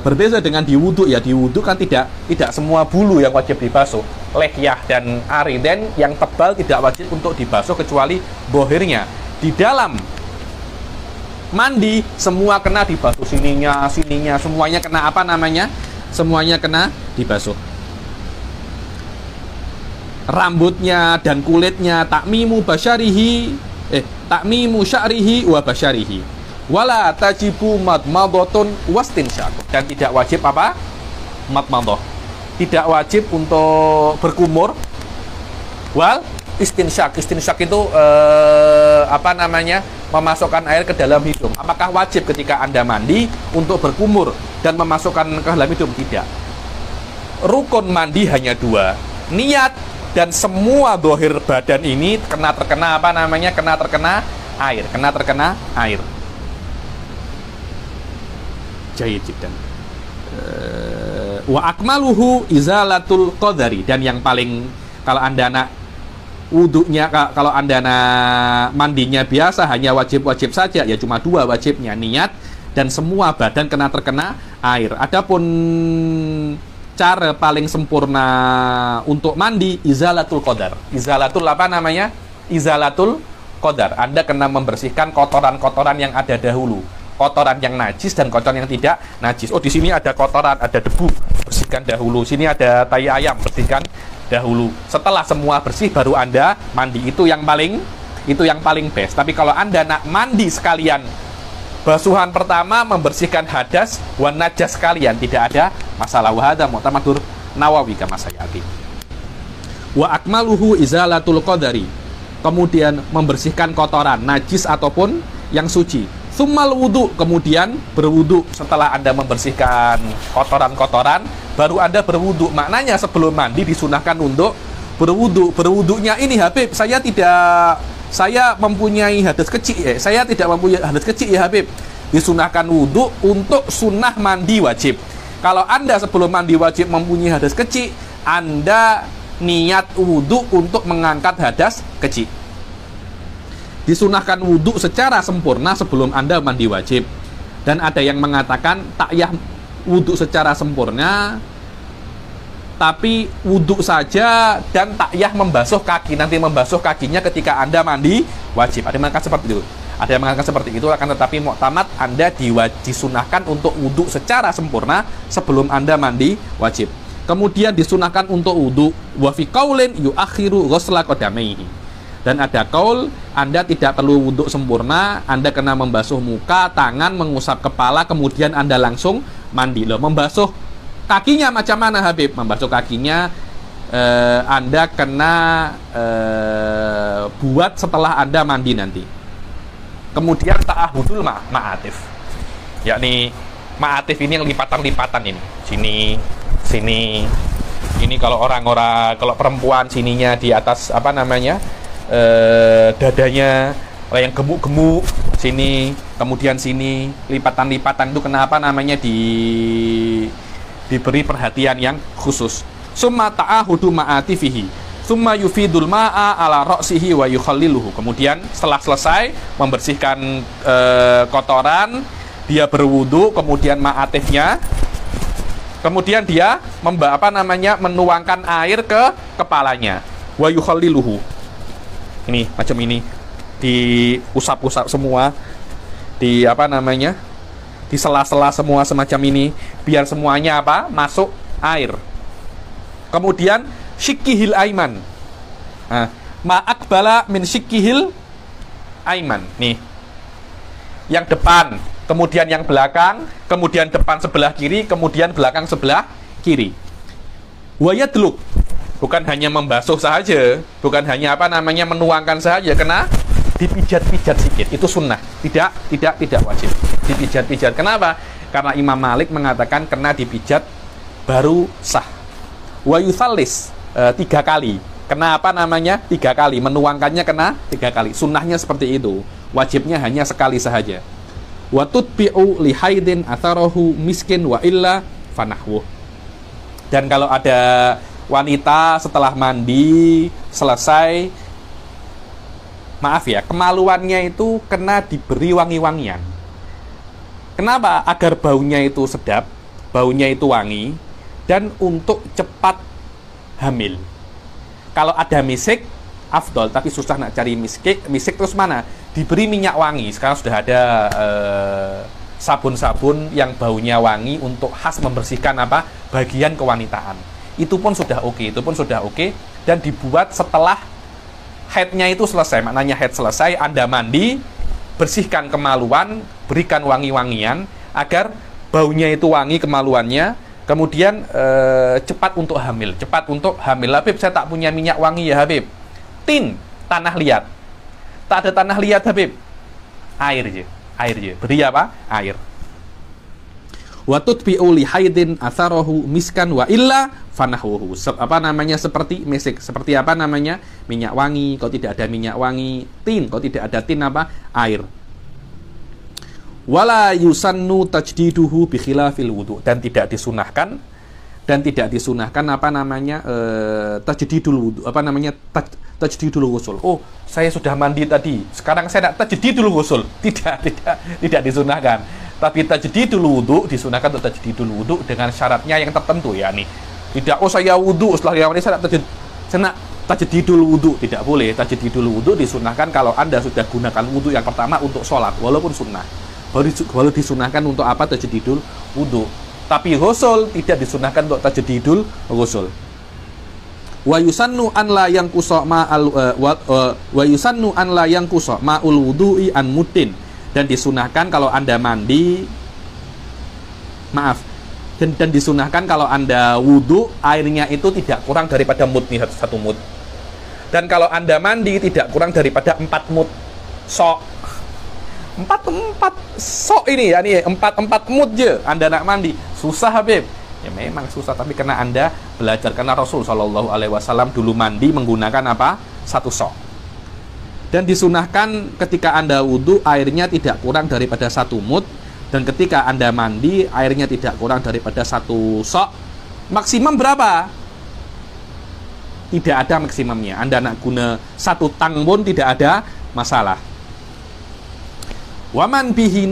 Berbeda dengan di wudhu, ya di wudhu kan tidak semua bulu yang wajib dibasuh. Lehyah dan ariden yang tebal tidak wajib untuk dibasuh kecuali dohirnya. Di dalam mandi semua kena dibasuh, sininya, semuanya kena semuanya kena dibasuh. Rambutnya dan kulitnya, takmimu sya'rihi wa basyarihi. Wala tajibu madmadotun wastinsyak. Dan tidak wajib madmadoh. Tidak wajib untuk berkumur. Wal istinsyak. Istinsyak itu memasukkan air ke dalam hidung. Apakah wajib ketika Anda mandi untuk berkumur dan memasukkan ke dalam hidung? Tidak. Rukun mandi hanya dua. Niat dan semua dohir badan ini kena terkena air. Jayid jiddan. Wa akmaluhu izalatul qadari. Dan yang paling, kalau Anda wudunya, kalau Anda mandinya biasa hanya wajib-wajib saja, ya cuma dua wajibnya, niat dan semua badan terkena air. Adapun cara paling sempurna untuk mandi izalatul qadar. Izalatul qadar. Anda kena membersihkan kotoran-kotoran yang ada dahulu. Kotoran yang najis dan kotoran yang tidak najis. Oh, di sini ada kotoran, ada debu, bersihkan dahulu. Sini ada tai ayam, bersihkan dahulu. Setelah semua bersih baru Anda mandi. Itu yang paling best. Tapi kalau Anda nak mandi sekalian, basuhan pertama membersihkan hadas wan najas sekalian, tidak ada masalah. Wa hadza mu'tamadur Nawawi kama sayati. Wa akmaluhu izalatul qadari. Kemudian membersihkan kotoran najis ataupun yang suci. Tsummal wudu, kemudian berwudu. Setelah Anda membersihkan kotoran-kotoran, baru Anda berwudu. Maknanya sebelum mandi disunahkan untuk Berwudunya ini Habib, saya mempunyai hadas kecil ya. Saya tidak mempunyai hadas kecil ya Habib. Disunahkan wudu untuk sunnah mandi wajib. Kalau Anda sebelum mandi wajib mempunyai hadas kecil, Anda niat wudu untuk mengangkat hadas kecil. Disunahkan wudu secara sempurna sebelum Anda mandi wajib. Dan ada yang mengatakan takyah wudu secara sempurna, tapi wudu saja dan takyah membasuh kaki. Nanti membasuh kakinya ketika Anda mandi wajib. Ada yang mengatakan seperti itu. Ada yang mengatakan seperti itu, akan tetapi mu'tamad Anda disunahkan untuk wudu secara sempurna sebelum Anda mandi wajib. Kemudian disunahkan untuk wudu wa fi qaulin yuakhiru ghusla qadamaihi. Dan ada kaul Anda tidak perlu wudu sempurna, Anda kena membasuh muka, tangan, mengusap kepala, kemudian Anda langsung mandi. Loh, membasuh kakinya macam mana Habib? Membasuh kakinya Anda kena buat setelah Anda mandi nanti. Kemudian ta'ahudul ma'atif, yakni ma'atif ini yang lipatan-lipatan ini, sini. Ini kalau kalau perempuan sininya di atas dadanya, yang gemuk-gemuk sini, kemudian sini lipatan-lipatan itu kenapa namanya diberi perhatian yang khusus. Summa ta'ahudu ma'atifihi summa yufidul ma'a ala ra'sihi wa yukhalliluhu. Kemudian setelah selesai membersihkan kotoran, dia berwudu, kemudian ma'atifnya, kemudian dia menuangkan air ke kepalanya, wa yukhalliluhu. Ini macam ini, diusap-usap semua, di sela-sela semua semacam ini, biar semuanya masuk air. Kemudian syikihil aiman, ma'akbala min syikihil aiman. Nih, yang depan, kemudian yang belakang, kemudian depan sebelah kiri, kemudian belakang sebelah kiri. Wayadluk, bukan hanya membasuh saja, bukan hanya menuangkan saja, kena dipijat-pijat sedikit. Itu sunnah, tidak wajib dipijat-pijat. Kenapa? Karena Imam Malik mengatakan kena dipijat baru sah. Wa yuthallis, 3 kali. Kenapa 3 kali? Menuangkannya kena 3 kali. Sunnahnya seperti itu. Wajibnya hanya sekali sahaja. Wa tutbi'u li haidin atharahu miskin wa illa fanahwu. Dan kalau ada wanita setelah mandi selesai, kemaluannya itu kena diberi wangi-wangian. Kenapa? Agar baunya itu sedap, baunya itu wangi, dan untuk cepat hamil. Kalau ada misik, afdol, tapi susah nak cari misik terus mana? Diberi minyak wangi. Sekarang sudah ada sabun-sabun yang baunya wangi untuk khas membersihkan bagian kewanitaan. Itu pun sudah oke, dan dibuat setelah haidnya itu selesai. Maknanya haid selesai, Anda mandi, bersihkan kemaluan, berikan wangi-wangian agar baunya itu wangi kemaluannya. Kemudian cepat untuk hamil. Habib, saya tak punya minyak wangi ya Habib. Tin, tanah liat. Tak ada tanah liat Habib. Air je. Beri air. Wa tutbi'u li haidin atharahu miskan wa illa fanahwuhu. Seperti misik. Seperti minyak wangi. Kalau tidak ada minyak wangi, tin. Kalau tidak ada tin, air. Wala yusannu tajdiduhu bi khilafil wudu. Dan tidak disunahkan tajdidul wudu, tajdidul ghusl. Oh, saya sudah mandi tadi, sekarang saya nak tajdidul ghusl. Tidak disunahkan. Tapi tajdidul wudu disunahkan untuk tajdidul wudu dengan syaratnya yang tertentu, yakni tidak saya wudu setelah mandi saya nak tajdidul wudu. Tidak boleh. Tajdidul wudu disunahkan kalau Anda sudah gunakan wudu yang pertama untuk sholat, walaupun sunnah. Baru disunahkan untuk tajdidul wudu. Tapi ghusl tidak disunahkan untuk tajdidul ghusl. Wa yusannu an la yanqusa ma'ul wudu'i an mutin. Dan disunahkan kalau Anda mandi, dan disunahkan kalau Anda wudu, airnya itu tidak kurang daripada mud nih, 1 mud. Dan kalau Anda mandi tidak kurang daripada 4 mud. Empat sok ini, ya nih, 4 mud je Anda nak mandi. Susah Habib. Ya memang susah, tapi karena Anda belajar, karena Rasul Shallallahu Alaihi Wasallam dulu mandi menggunakan apa? Satu sok. Dan disunahkan ketika Anda wudhu airnya tidak kurang daripada 1 mud, dan ketika Anda mandi airnya tidak kurang daripada 1 sok. Maksimum berapa? Tidak ada maksimumnya. Anda nak guna 1 tang pun tidak ada masalah. Waman bihi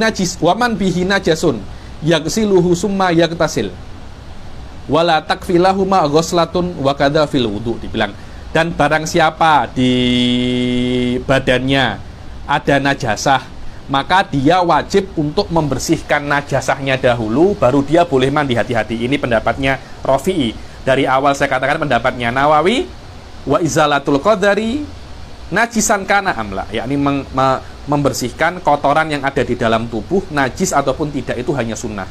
najasun yaghsiluhu summa yaktasil wala takfilahuma ghuslatun wa kadza fil wudu, dibilang, dan barang siapa di badannya ada najasah, maka dia wajib untuk membersihkan najasahnya dahulu baru dia boleh mandi. Hati-hati, ini pendapatnya Rafi'i. Dari awal saya katakan pendapatnya Nawawi, wa izalatul qadari najisan kana amla, yakni membersihkan kotoran yang ada di dalam tubuh, najis ataupun tidak, itu hanya sunnah.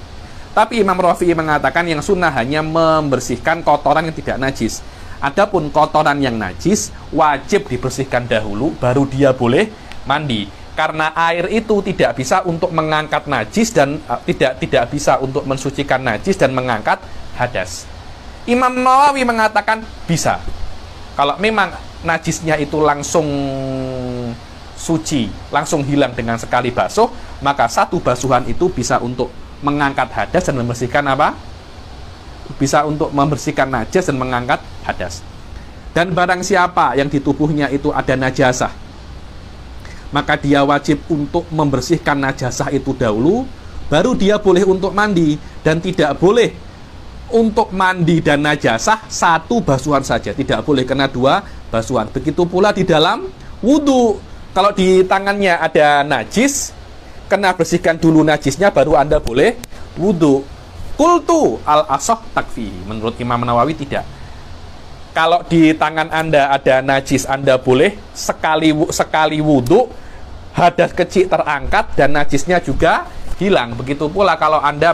Tapi Imam Rafi'i mengatakan yang sunnah hanya membersihkan kotoran yang tidak najis. Adapun kotoran yang najis wajib dibersihkan dahulu baru dia boleh mandi. Karena air itu tidak bisa untuk mengangkat najis dan tidak bisa untuk mensucikan najis dan mengangkat hadas. Imam Nawawi mengatakan bisa. Kalau memang najisnya itu langsung suci, langsung hilang dengan sekali basuh, maka 1 basuhan itu bisa untuk mengangkat hadas dan membersihkan apa? Bisa untuk membersihkan najis dan mengangkat hadas. Dan barang siapa yang di tubuhnya itu ada najasah, maka dia wajib untuk membersihkan najasah itu dahulu, baru dia boleh untuk mandi. Dan tidak boleh untuk mandi dan najasah 1 basuhan saja, tidak boleh kena 2 basuhan. Begitu pula di dalam wudhu, kalau di tangannya ada najis, kena bersihkan dulu najisnya baru Anda boleh wudhu. Qultu al-asah takfi, menurut Imam Nawawi tidak. Kalau di tangan Anda ada najis, Anda boleh sekali wudhu, hadas kecil terangkat dan najisnya juga hilang. Begitu pula kalau Anda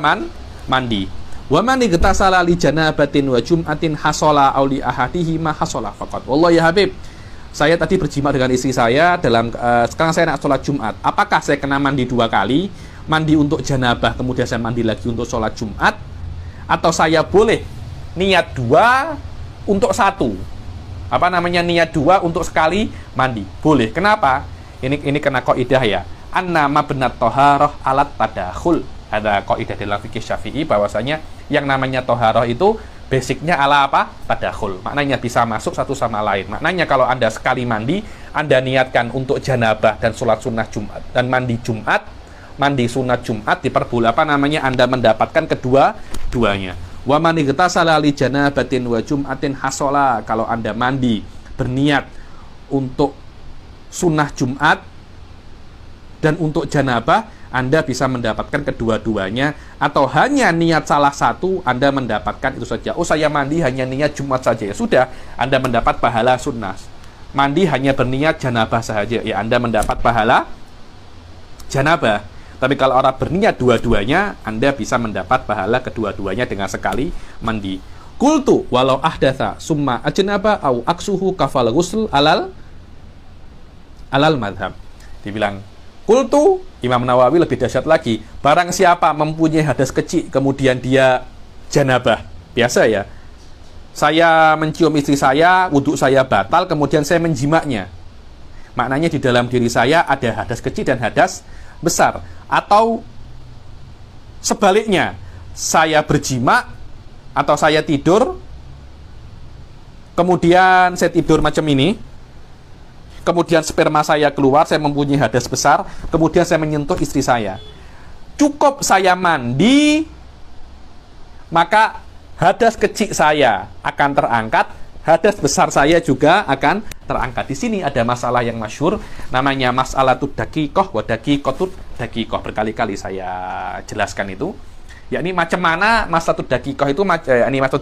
mandi. Wa man igtasala li janabatin wa jum'atin hasala aw li ahadihi ma hasala faqat. Wallahi ya Habib, saya tadi berjima dengan istri saya sekarang saya nak sholat Jumat. Apakah saya kena mandi 2 kali? Mandi untuk janabah, kemudian saya mandi lagi untuk sholat Jumat? Atau saya boleh niat 2 untuk 1? Niat 2 untuk sekali mandi? Boleh. Kenapa? Ini kena kaidah ya. Annama benat toharoh alat tadakhul. Ada kaidah dalam fikih Syafi'i bahwasanya yang namanya toharoh itu basicnya ala apa? Tadakhul. Maknanya bisa masuk satu sama lain. Maknanya kalau Anda sekali mandi, Anda niatkan untuk janabah dan sholat sunnah Jumat dan mandi Jumat, mandi sunat Jumat, diperboleh Anda mendapatkan kedua-duanya. Wa man igtasala li janabatin wa jum'atin hasola, kalau Anda mandi berniat untuk sunnah Jumat dan untuk janabah, Anda bisa mendapatkan kedua-duanya, atau hanya niat salah satu, Anda mendapatkan itu saja. Oh, saya mandi hanya niat Jumat saja, ya sudah, Anda mendapat pahala sunnah. Mandi hanya berniat janabah saja, ya Anda mendapat pahala janabah. Tapi kalau orang berniat dua-duanya, Anda bisa mendapat pahala kedua-duanya dengan sekali mandi. Qultu walau ahdatha summa ajnaba au aksuhu kafal ghusl alal madhab. Dibilang Qultu, Imam Nawawi lebih dahsyat lagi. Barang siapa mempunyai hadas kecil kemudian dia janabah, biasa ya, saya mencium istri saya, wudhu saya batal, kemudian saya menjimaknya, maknanya di dalam diri saya ada hadas kecil dan hadas besar. Atau sebaliknya, saya berjima atau saya tidur, kemudian saya tidur macam ini, kemudian sperma saya keluar, saya mempunyai hadas besar, kemudian saya menyentuh istri saya. Cukup saya mandi, maka hadas kecil saya akan terangkat, hadas besar saya juga akan terangkat. Di sini ada masalah yang masyhur, namanya mas'alatud daqiqah wa daqiqatud daqiqah. Berkali-kali saya jelaskan itu. Yakni macam mana mas'alatud daqiqah itu, mas'alatud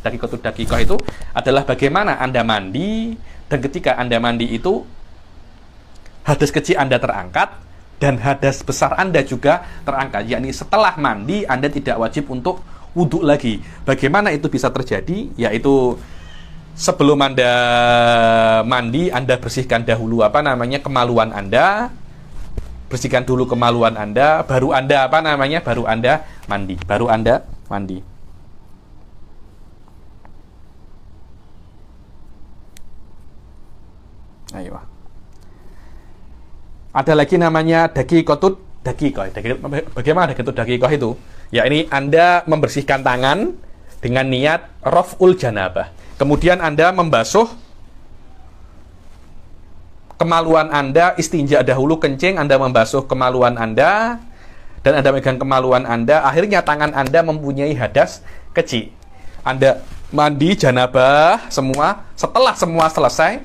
daqiqatud daqiqah itu adalah bagaimana Anda mandi, dan ketika Anda mandi itu hadas kecil Anda terangkat dan hadas besar Anda juga terangkat. Yakni setelah mandi Anda tidak wajib untuk wudhu lagi. Bagaimana itu bisa terjadi? Yaitu sebelum Anda mandi, Anda bersihkan dahulu kemaluan Anda. Bersihkan dulu kemaluan Anda, baru Anda baru Anda mandi. Ada lagi namanya dakikotut dakikoh. Bagaimana dakikotut dakikoh itu? Ya, ini Anda membersihkan tangan dengan niat raf'ul janabah. Kemudian Anda membasuh kemaluan Anda, istinja dahulu, kencing, Anda membasuh kemaluan Anda, dan Anda megang kemaluan Anda. Akhirnya tangan Anda mempunyai hadas kecil. Anda mandi janabah semua. Setelah semua selesai,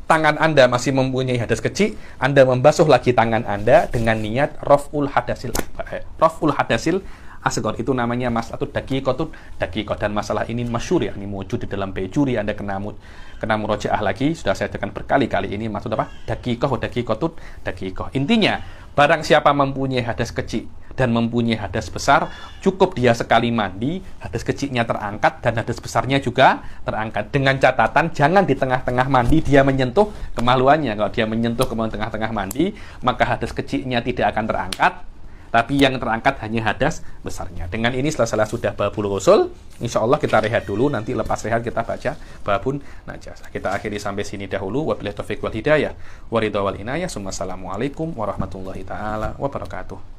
tangan Anda masih mempunyai hadas kecil, Anda membasuh lagi tangan Anda dengan niat raf'ul hadasil akbar. Raf'ul hadasil asghar, itu namanya mas'atut dakikotut dakikoh. Dan masalah ini masyhur, ya, ini wujud di dalam bejuri. Anda kena murojaah lagi, sudah saya tekan berkali-kali. Ini maksud apa? Dakikoh, dakikotut dakikoh. Intinya, barang siapa mempunyai hadas kecil dan mempunyai hadas besar, cukup dia sekali mandi, hadas kecilnya terangkat dan hadas besarnya juga terangkat. Dengan catatan, jangan di tengah-tengah mandi dia menyentuh kemaluannya. Kalau dia menyentuh kemaluan tengah-tengah mandi, maka hadas kecilnya tidak akan terangkat, tapi yang terangkat hanya hadas besarnya. Dengan ini setelah sudah babul ghusl, insya Allah kita rehat dulu. Nanti lepas rehat kita baca babun najasah. Kita akhiri sampai sini dahulu. Wabillahi taufiq wal hidayah, waridha wal inayah. Assalamualaikum warahmatullahi taala wabarakatuh.